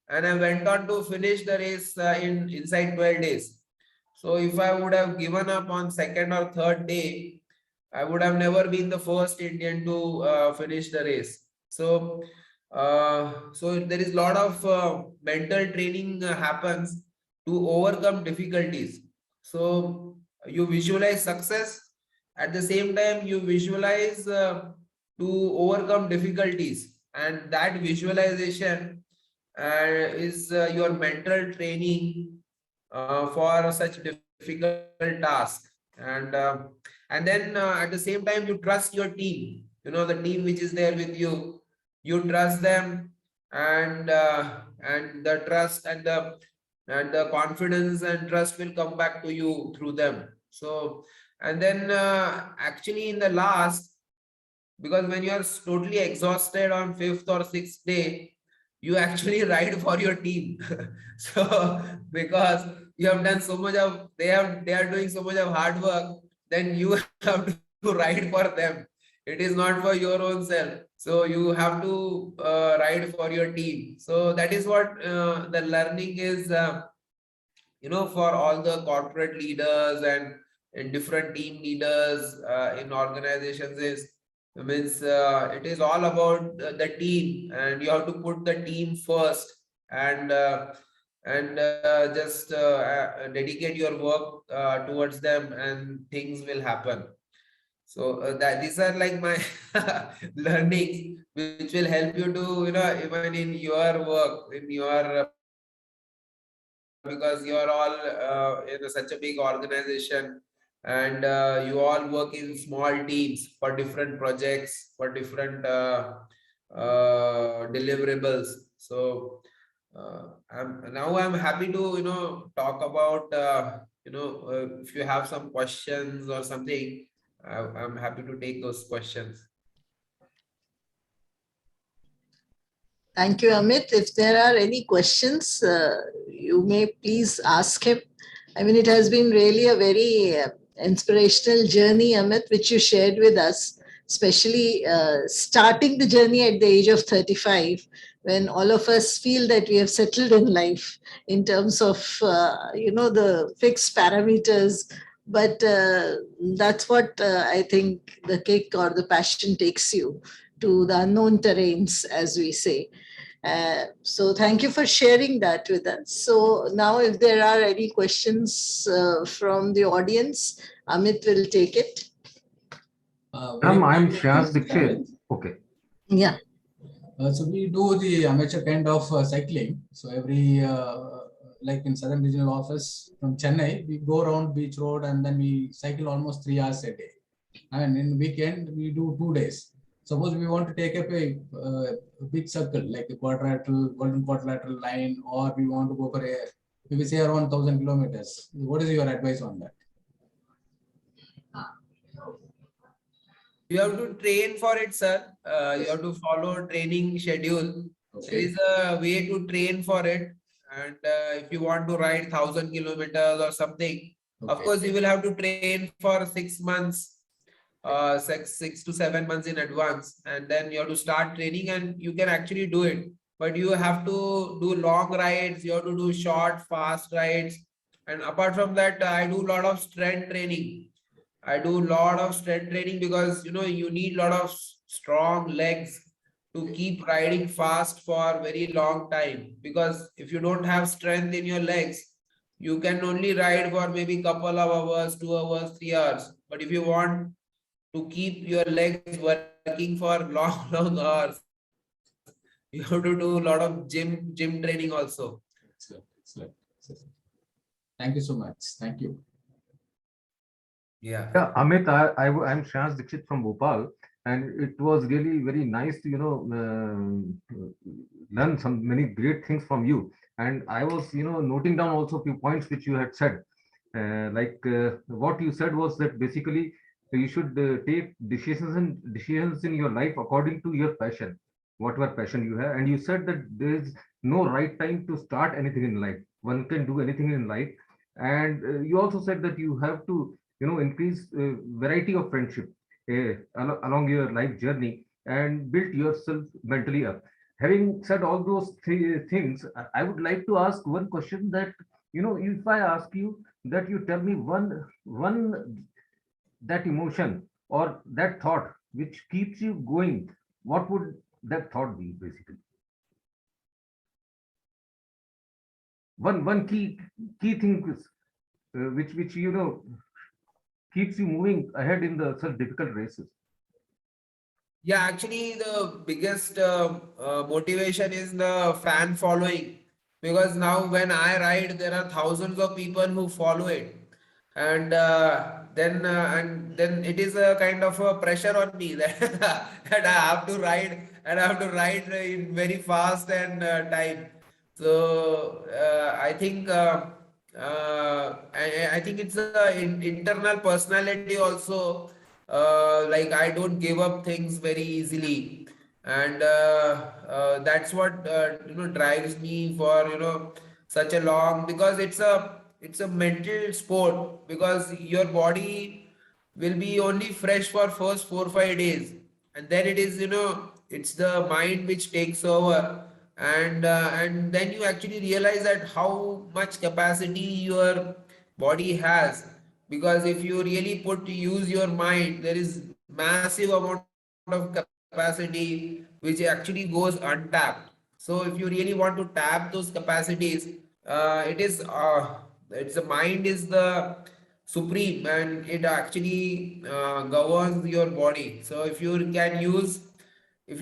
and I went on to finish the race in inside 12 days. So if I would have given up on second or third day, I would have never been the first Indian to finish the race. So there is a lot of mental training happens to overcome difficulties. So you visualize success, at the same time you visualize to overcome difficulties, and that visualization is your mental training for such difficult task. And then at the same time you trust your team, the team which is there with you. You trust them, and the trust and the confidence and trust will come back to you through them. So, and then actually in the last, because when you are totally exhausted on fifth or sixth day, you actually ride for your team. So because you have done so much of, they are doing so much of hard work, then you have to ride for them. It is not for your own self. So you have to ride for your team. So that is what the learning is, for all the corporate leaders and different team leaders in organizations, is means it is all about the team, and you have to put the team first, and just dedicate your work towards them, and things will happen. So that these are like my learnings, which will help you to, even in your work, in your because you are all in such a big organization, and you all work in small teams for different projects, for different deliverables. So I'm happy to talk about if you have some questions or something, I'm happy to take those questions. Thank you, Amit. If there are any questions, you may please ask him. I mean, it has been really a very inspirational journey, Amit, which you shared with us, especially starting the journey at the age of 35, when all of us feel that we have settled in life in terms of, the fixed parameters. But that's what I think the kick or the passion takes you to the unknown terrains, as we say. So thank you for sharing that with us. So now if there are any questions from the audience, Amit will take it. I'm Shaz Dikshit. Okay. Yeah. So we do the amateur kind of cycling. So every, like in Southern Regional Office from Chennai, we go around Beach Road and then we cycle almost 3 hours a day. And in weekend, we do 2 days. Suppose we want to take up a big circle, like a golden quadrilateral line, or we want to go for maybe say around 1,000 kilometers. What is your advice on that? You have to train for it, sir. You have to follow training schedule. Okay. There is a way to train for it. And if you want to ride 1,000 kilometers or something, of course, you will have to train for 6 months, 6 to 7 months in advance. And then you have to start training, and you can actually do it. But you have to do long rides. You have to do short, fast rides. And apart from that, I do a lot of strength training. I do a lot of strength training because you need a lot of strong legs to keep riding fast for very long time. Because if you don't have strength in your legs, you can only ride for maybe couple of hours, 2 hours, 3 hours. But if you want to keep your legs working for long hours, You have to do a lot of gym training also. Excellent. Excellent. Thank you so much. Thank you. Yeah. Yeah, Amit, I'm Shaz Dixit from Bhopal, and it was really very nice to, learn some many great things from you. And I was, noting down also a few points which you had said. What you said was that basically you should take decisions in your life according to your passion, whatever passion you have. And you said that there is no right time to start anything in life. One can do anything in life. And you also said that you have to increase variety of friendship along your life journey and build yourself mentally up. Having said all those things, I would like to ask one question that, if I ask you that you tell me one that emotion or that thought which keeps you going, what would that thought be basically? One key thing is, which keeps you moving ahead in the such difficult races. Yeah, actually, the biggest motivation is the fan following, because now when I ride, there are thousands of people who follow it, and then it is a kind of a pressure on me that that I have to ride, and I have to ride in very fast and time. So I think it's a internal personality also. Like I don't give up things very easily, and that's what drives me for such a long, because it's a mental sport, because your body will be only fresh for first 4 5 days, and then it is it's the mind which takes over, and then you actually realize that how much capacity your body has, because if you really put to use your mind, there is massive amount of capacity which actually goes untapped. So if you really want to tap those capacities, it's the mind is the supreme, and it actually governs your body. So if you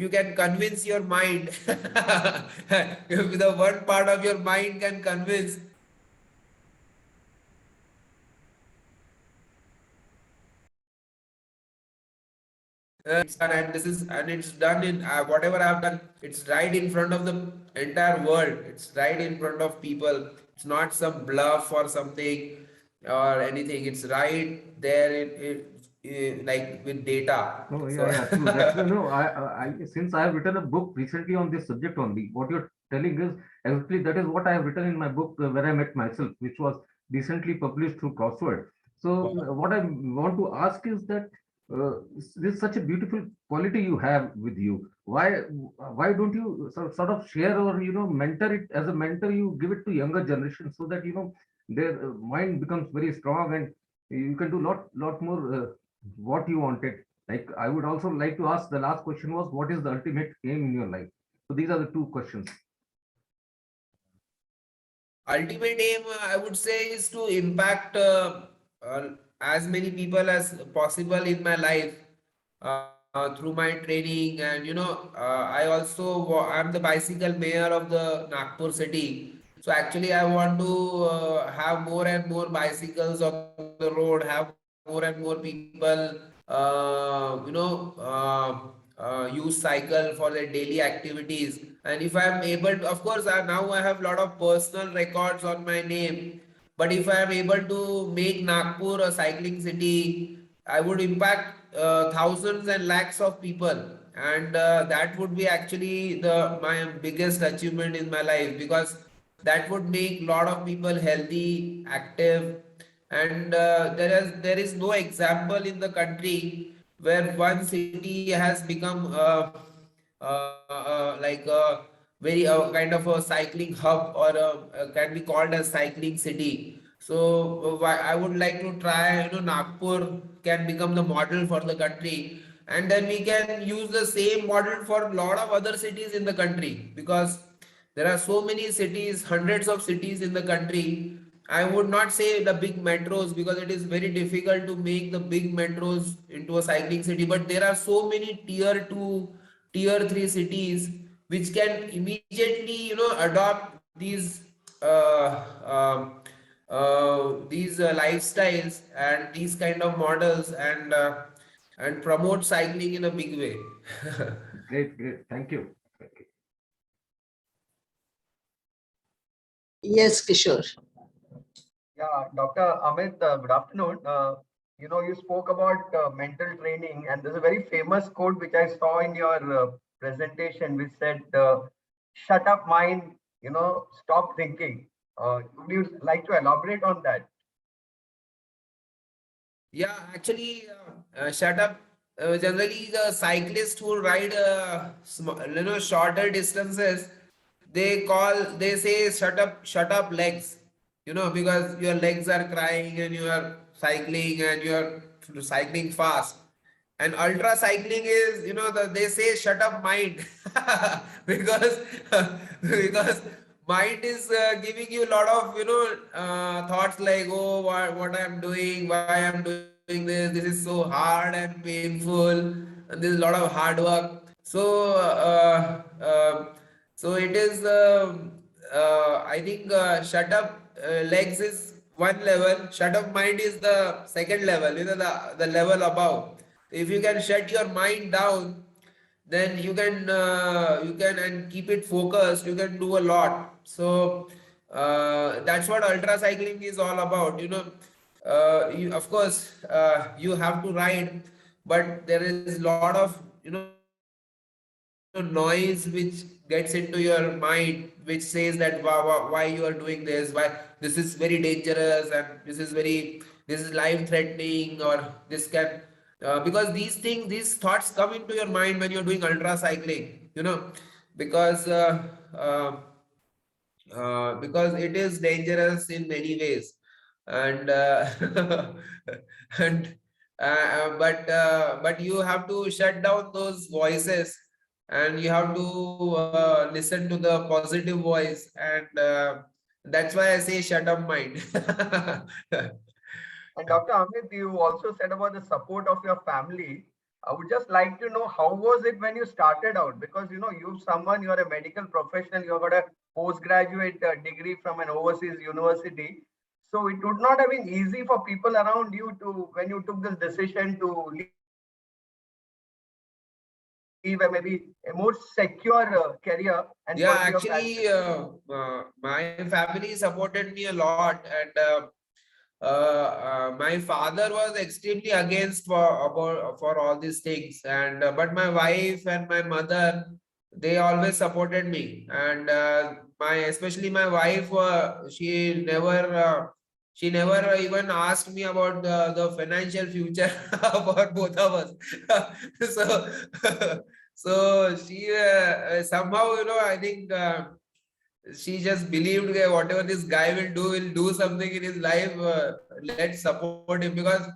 can convince your mind, if the one part of your mind can convince, it's done, and it's done in whatever I've done, it's right in front of the entire world, it's right in front of people, it's not some bluff or something or anything, it's right there like with data. No, So yeah, true. That's since I have written a book recently on this subject only. What you're telling is exactly that is what I have written in my book, Where I Met Myself, which was recently published through Crossword. So what I want to ask is that this is such a beautiful quality you have with you. Why don't you sort of share, or mentor it as a mentor? You give it to younger generation so that their mind becomes very strong, and you can do lot more. What you wanted. Like, I would also like to ask, the last question was, what is the ultimate aim in your life? So these are the two questions. ultimate aim, I would say, is to impact as many people as possible in my life through my training. And I'm the bicycle mayor of the Nagpur city. So actually, I want to have more and more bicycles on the road, have more and more people, use cycle for their daily activities. And if I'm able to, of course, now I have a lot of personal records on my name. But if I am able to make Nagpur a cycling city, I would impact thousands and lakhs of people, and that would be actually the my biggest achievement in my life, because that would make a lot of people healthy, active, and there is no example in the country where one city has become like a very kind of a cycling hub, or can be called a cycling city. So I would like to try, Nagpur can become the model for the country, and then we can use the same model for a lot of other cities in the country, because there are so many cities, hundreds of cities in the country. I would not say the big metros, because it is very difficult to make the big metros into a cycling city, but there are so many tier 2, tier 3 cities which can immediately, adopt these lifestyles and these kind of models, and promote cycling in a big way. Great, great. Thank you. Thank you. Yes, Kishore. Yeah, Dr. Amit, good afternoon. You spoke about mental training, and there's a very famous quote which I saw in your presentation, which said, "Shut up, mind. Stop thinking." Would you like to elaborate on that? Yeah, actually, shut up. Generally, the cyclists who ride shorter distances, they say shut up legs. Because your legs are crying and you are cycling and you are cycling fast. And ultra cycling is, they say shut up mind, because because mind is giving you a lot of thoughts like, oh, what I'm doing, why I'm doing this is so hard and painful, and there's a lot of hard work. So it is I think shut up legs is one level, shut up mind is the second level, the level above. If you can shut your mind down, then you can and keep it focused, you can do a lot. So that's what ultra cycling is all about. You, of course, you have to ride, but there is a lot of noise which gets into your mind, which says that why you are doing this, why this is very dangerous, and this is life threatening, or this can because these thoughts come into your mind when you're doing ultra cycling, because because it is dangerous in many ways. And and but you have to shut down those voices, and you have to listen to the positive voice, and that's why I say shut up mind. And Dr. Amit, you also said about the support of your family. I would just like to know, how was it when you started out? Because you're a medical professional, you have got a postgraduate degree from an overseas university. So it would not have been easy for people around you to, when you took this decision to leave a maybe a more secure career and Yeah, pursue your actually, passion. my family supported me a lot, and my father was extremely against for all these things, and but my wife and my mother, they always supported me. And my especially my wife, she never even asked me about the financial future for both of us. So so she somehow, I think she just believed that whatever this guy will do something in his life. Let's support him, because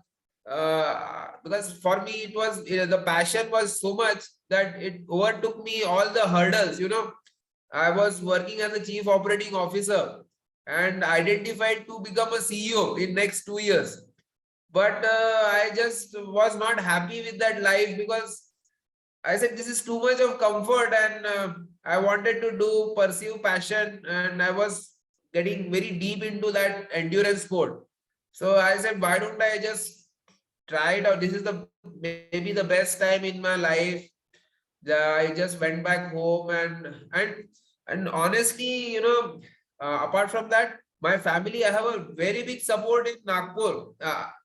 for me it was, the passion was so much that it overtook me all the hurdles. I was working as a chief operating officer and identified to become a CEO in next 2 years. But I just was not happy with that life, because I said this is too much of comfort, and I wanted to pursue passion, and I was getting very deep into that endurance sport. So I said, why don't I just try it out? This is the maybe the best time in my life. I just went back home, and honestly, apart from that, my family, I have a very big support in Nagpur.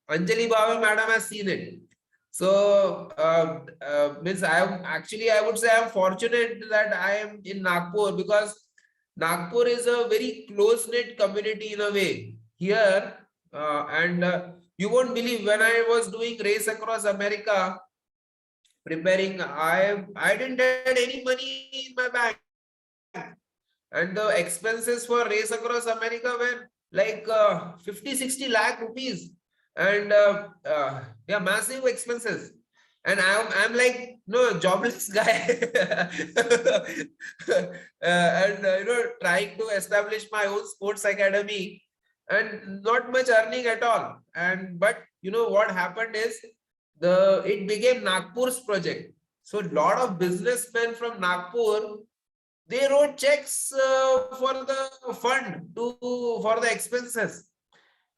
Anjali Bhavel madam has seen it. So means I would say I'm fortunate that I am in Nagpur, because Nagpur is a very close-knit community in a way. Here, and you won't believe, when I was doing race across America, preparing, I didn't have any money in my bank, and the expenses for race across America were like 50-60 lakh rupees, and yeah, massive expenses. And I'm like, no, jobless guy, and trying to establish my own sports academy, and not much earning at all. And but what happened is, it became Nagpur's project. So a lot of businessmen from Nagpur, they wrote checks for the fund for the expenses.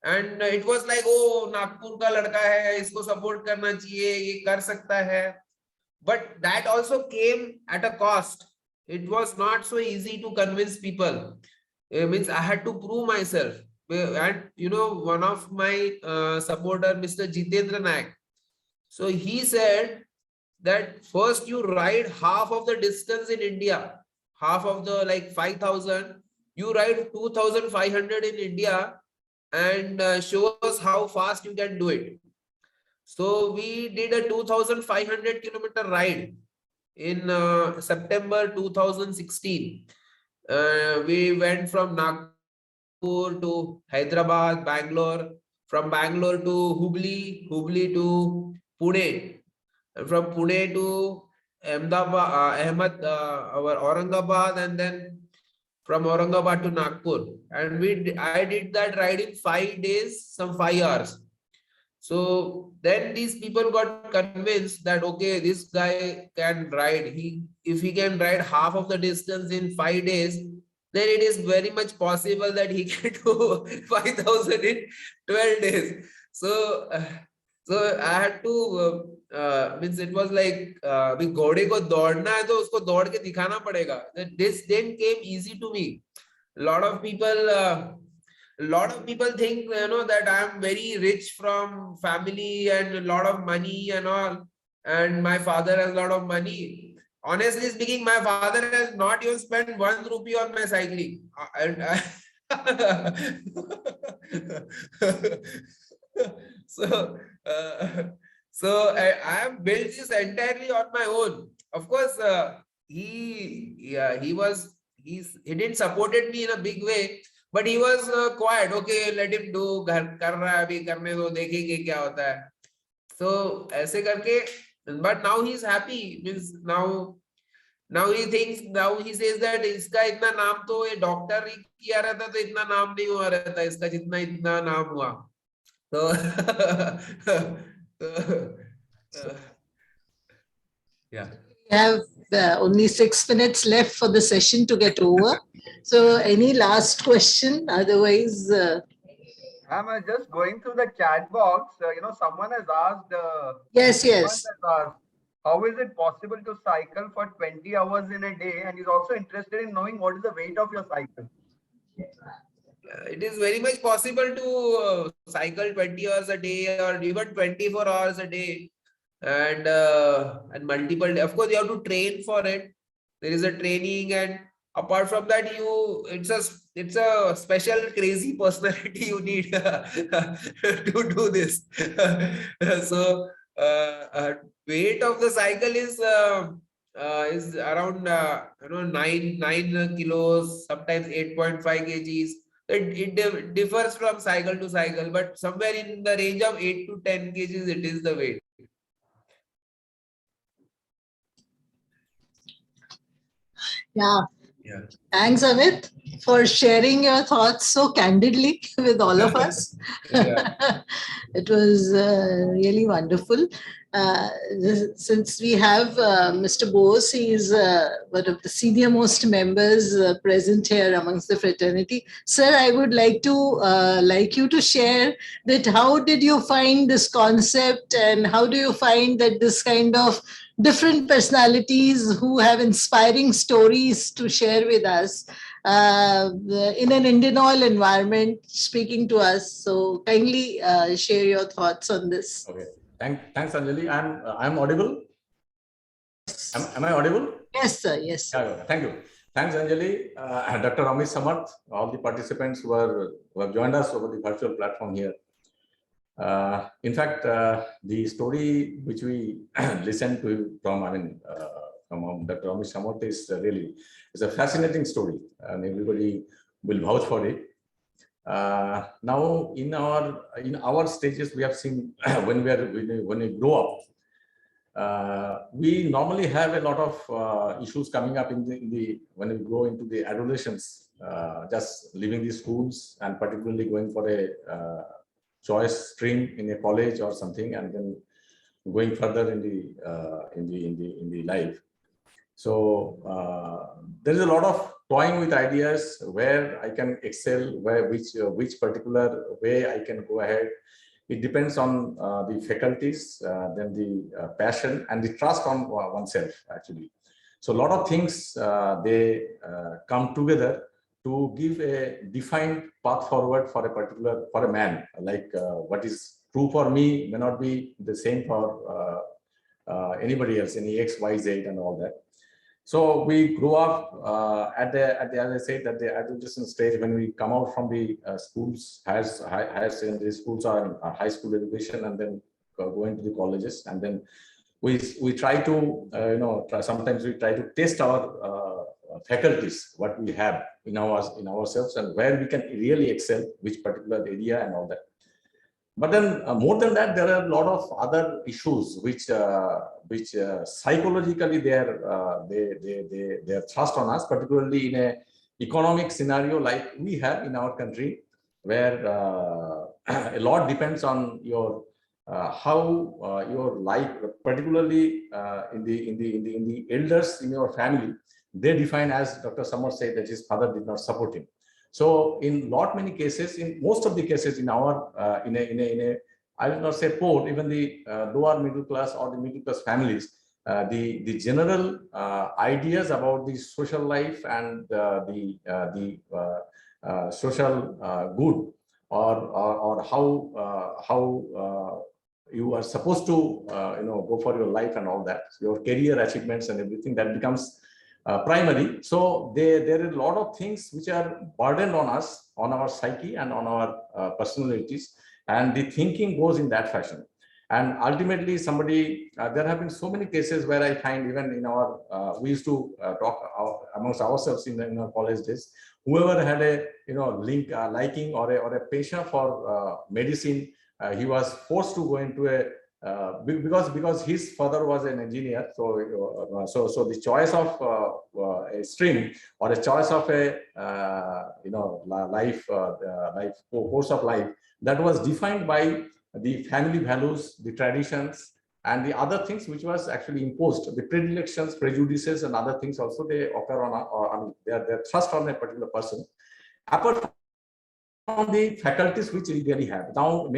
And it was like, oh, Nagpur ka ladka hai, isko support karna chahiye, ye kar sakta hai. But that also came at a cost. It was not so easy to convince people. Means I had to prove myself. And one of my supporter, Mr. Jitendra Naik, so he said that first you ride half of the distance in India, half of the like 5,000, you ride 2,500 in India and show us how fast you can do it. So we did a 2,500 kilometer ride in September 2016. We went from Nagpur to Hyderabad, Bangalore, from Bangalore to Hubli to Pune, and from Pune to Ahmed, our Aurangabad, and then from Aurangabad to Nagpur. And I did that ride in 5 days, some 5 hours. So then these people got convinced that, okay, this guy can ride. If he can ride half of the distance in 5 days, then it is very much possible that he can do 5,000 in 12 days. So I had to means it was like अभी घोड़े को दौड़ना है तो उसको दौड़ के दिखाना पड़ेगा. This then came easy to me. A lot of people think that I am very rich from family and a lot of money and all, and my father has a lot of money. Honestly speaking, my father has not even spent 1 rupee on my cycling. So I have built this entirely on my own. Of course, he didn't supported me in a big way, but he was quiet. Okay, let him do. कर रहा है अभी, करने दो, देखेंगे क्या होता है. So ऐसे करके, but now he's happy. Means now he says that इसका इतना नाम तो ये डॉक्टर ही किया रहता तो इतना नाम नहीं हुआ रहता इसका जितना इतना नाम हुआ. So yeah. We have only 6 minutes left for the session to get over. So any last question? Otherwise, I'm just going through the chat box. Someone has asked. yes. How is it possible to cycle for 20 hours in a day? And he's also interested in knowing what is the weight of your cycle. It is very much possible to cycle 20 hours a day or even 24 hours a day, and multiple. Of course, you have to train for it. There is a training, and apart from that, it's a special crazy personality you need to do this. So weight of the cycle is around 9 kilos, sometimes 8.5 kgs. It differs from cycle to cycle, but somewhere in the range of 8 to 10 kgs it is the weight. Yeah. Yeah. Thanks, Amit, for sharing your thoughts so candidly with all of us. Yeah. It was really wonderful. Since we have Mr. Bose, he is one of the senior most members present here amongst the fraternity. Sir, I would like you to share that how did you find this concept and how do you find that this kind of different personalities who have inspiring stories to share with us in an IndianOil environment speaking to us. So kindly share your thoughts on this. Okay. Thanks, Anjali. I'm audible. Am I audible? Yes, sir. Yes, sir. Yeah, thank you. Thanks, Anjali. Dr. Amit Samarth, all the participants who have joined us over the virtual platform here. In fact, the story which we listened to from Dr. Amit Samarth is a fascinating story, and everybody will vouch for it. Now, in our stages, we have seen when we grow up, we normally have a lot of issues coming up when we grow into the adolescence, just leaving the schools and particularly going for a choice stream in a college or something, and then going further in the life. So there is a lot of toying with ideas where I can excel, where which particular way I can go ahead. It depends on the faculties, then the passion and the trust on oneself actually. So a lot of things they come together to give a defined path forward for a man. Like what is true for me may not be the same for anybody else, any X, Y, Z, and all that. So we grew up at the as I said, at the adolescent stage when we come out from the schools, higher secondary schools or high school education, and then go into the colleges, and then we try to sometimes we try to test our faculties, what we have in ourselves, and where we can really excel, which particular area and all that. But then more than that, there are a lot of other issues which psychologically they are thrust on us, particularly in a economic scenario like we have in our country, where a lot depends on your how your life, particularly in the elders in your family, they define, as Dr. Samarth said, that his father did not support him. So in many cases, in most of the cases in our in a I will not say poor, even the lower middle class or the middle class families, the general ideas about the social life and the social good, or how you are supposed to go for your life and all that, your career achievements and everything, that becomes primary. So there are a lot of things which are burdened on us, on our psyche and on our personalities, and the thinking goes in that fashion. And ultimately somebody, there have been so many cases where I find, even in our, we used to talk amongst ourselves in our college days, whoever had a liking or a passion for medicine, he was forced to go into a because his father was an engineer, so the choice of a stream or a choice of a life course of life, that was defined by the family values, the traditions, and the other things which was actually imposed, the predilections, prejudices, and other things also, they occur on they're thrust on a particular person, apart from the faculties which he really have. Now,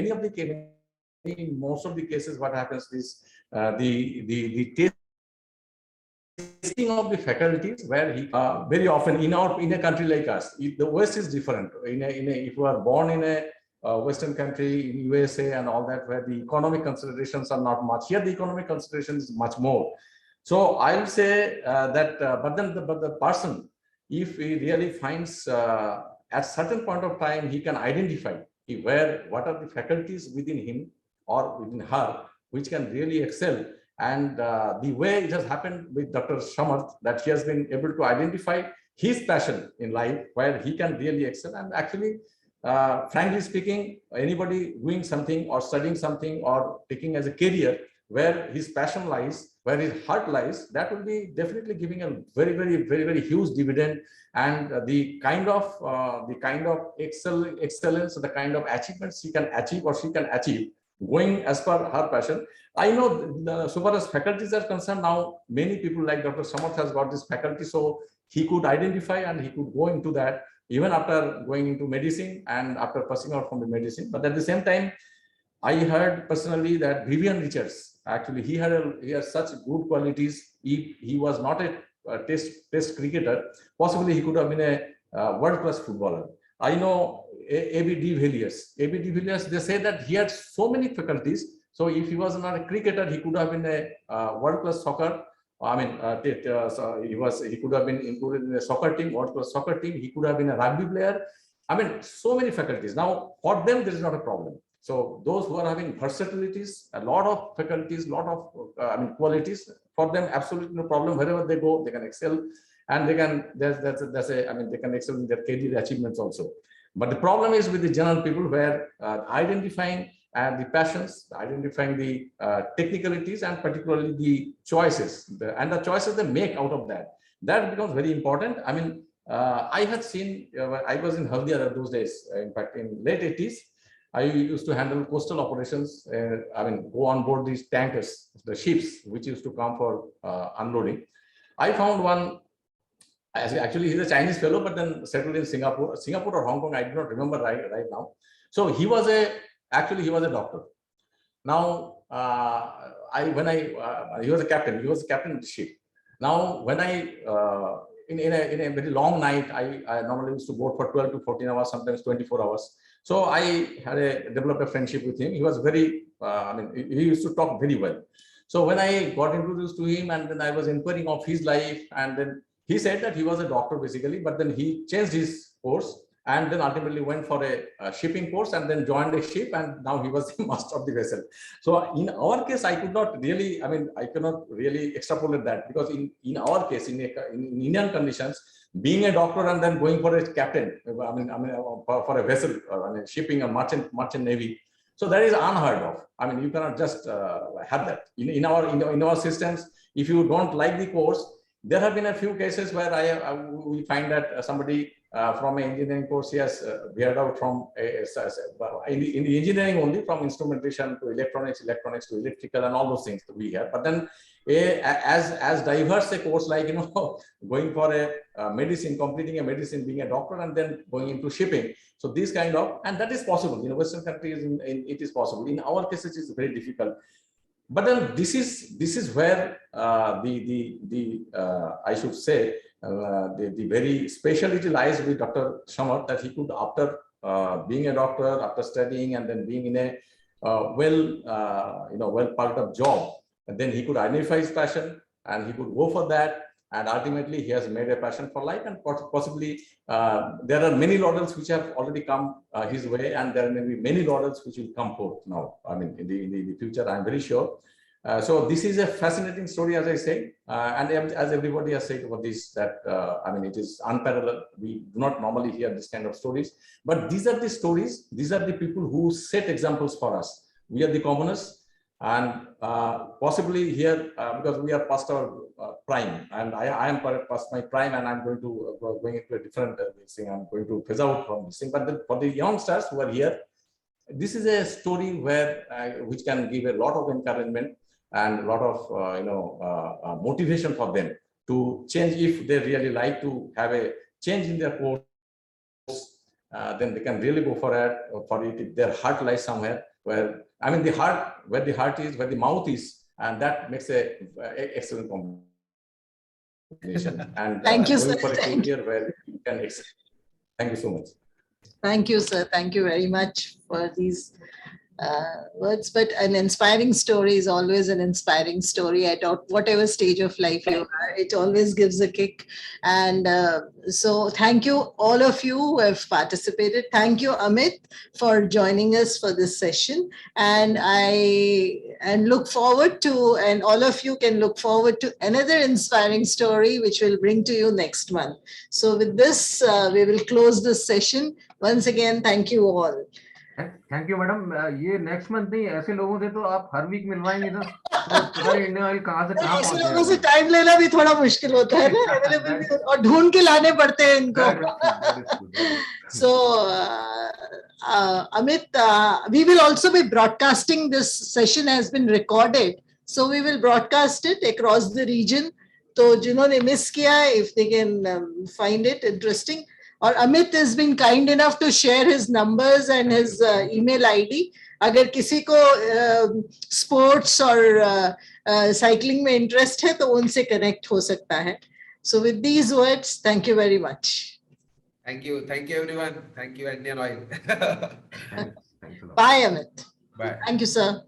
in most of the cases, what happens is the testing of the faculties, where he very often in a country like us, the West is different. If you are born in a Western country, in USA and all that, where the economic considerations are not much. Here, the economic consideration is much more. So I will say that, but the person, if he really finds at certain point of time, he can identify what are the faculties within him or within her which can really excel. And the way it has happened with Dr. Samarth, that he has been able to identify his passion in life where he can really excel. And actually, frankly speaking, anybody doing something or studying something or taking as a career where his passion lies, where his heart lies, that will be definitely giving a very huge dividend. And the kind of excellence, the kind of achievements he can achieve or she can achieve, going as per her passion. I know, so far as faculties are concerned, now many people like Dr. Samarth has got this faculty, so he could identify and he could go into that even after going into medicine and after passing out from the medicine. But at the same time, I heard personally that Vivian Richards, actually, he has such good qualities. He was not a test cricketer. Possibly he could have been a world-class footballer. I know A.B. de Villiers. A.B. de Villiers, they say that he had so many faculties. So if he was not a cricketer, he could have been a world-class soccer. I mean, so he could have been included in a soccer team, world-class soccer team. He could have been a rugby player. I mean, so many faculties. Now, for them, there is not a problem. So those who are having versatilities, a lot of faculties, lot of qualities, for them, absolutely no problem. Wherever they go, they can excel, and they can. They can excel in their career achievements also. But the problem is with the general people, where identifying the passions, identifying the technicalities, and particularly the choices, and the choices they make out of that becomes very important. I mean, I had seen, I was in Haldia those days, in fact, in late 80s, I used to handle coastal operations, go on board these tankers, the ships, which used to come for unloading. I found one. Actually, he's a Chinese fellow, but then settled in Singapore or Hong Kong. I do not remember right now. So he was a doctor. Now, he was a captain. He was a captain of the ship. Now, when in a very long night, I normally used to board for 12 to 14 hours, sometimes 24 hours. So I developed a friendship with him. He was very, he used to talk very well. So when I got introduced to him, and then I was inquiring of his life, and then he said that he was a doctor basically, but then he changed his course and then ultimately went for a shipping course and then joined a ship, and now he was the master of the vessel. So in our case, I cannot really extrapolate that, because in our case, in Indian conditions, being a doctor and then going for a captain, for a vessel, shipping, a merchant navy. So that is unheard of. You cannot just have that. In our systems, if you don't like the course, there have been a few cases where we find that somebody from an engineering course, he has veered out from in the engineering only, from instrumentation to electronics to electrical, and all those things that we have. But then as diverse a course like going for a medicine, completing a medicine, being a doctor, and then going into shipping. So this kind of, and that is possible. In Western countries, it is possible. In our cases, it's very difficult. But then this is where I should say the very specialty lies with Dr. Samarth, that he could, after being a doctor, after studying, and then being in a well packed up job, and then he could identify his passion and he could go for that. And ultimately, he has made a passion for life, and possibly there are many laurels which have already come his way, and there may be many laurels which will come forth now. In the future, I'm very sure. So this is a fascinating story, as I say, and as everybody has said about this, that it is unparalleled. We do not normally hear this kind of stories, but these are the stories. These are the people who set examples for us. We are the commoners. And possibly here, because we are past our prime, and I am past my prime, and I'm going into a different thing. I'm going to phase out from this thing. But for the youngsters who are here, this is a story where which can give a lot of encouragement and a lot of motivation for them to change. If they really like to have a change in their course, then they can really go for it. If their heart lies somewhere where, the heart, where the heart is, where the mouth is, and that makes a excellent combination. And thank you, sir. For a career where you can excel. Thank you so much. Thank you, sir. Thank you very much for these words. But an inspiring story is always an inspiring story at whatever stage of life you are. It always gives a kick. And so thank you, all of you who have participated. Thank you, Amit, for joining us for this session. And look forward to, and all of you can look forward to another inspiring story, which we'll bring to you next month. So with this, we will close this session. Once again, thank you all. Thank you madam. ये next month नहीं, ऐसे लोगों से तो आप हर week मिलवाएंगे तो पता नहीं इंडियन ऑयल कहाँ से कहाँ पहुंच लोगों से टाइम लेना भी थोड़ा मुश्किल होता है ना, अवेलेबल भी, और ढूंढ के लाने पड़ते हैं इनको। So Amit, we will also be broadcasting. This session has been recorded, so we will broadcast it across the region. तो जिन्होंने मिस किया, if they can find it interesting. और Amit has been kind enough to share his numbers and his email ID. अगर किसी को sports और cycling में interest है तो उनसे connect हो सकता है. So with these words, thank you very much. Thank you everyone. Thank you, Indian Oil. Thanks a lot. Bye, Amit. Bye. Thank you, sir.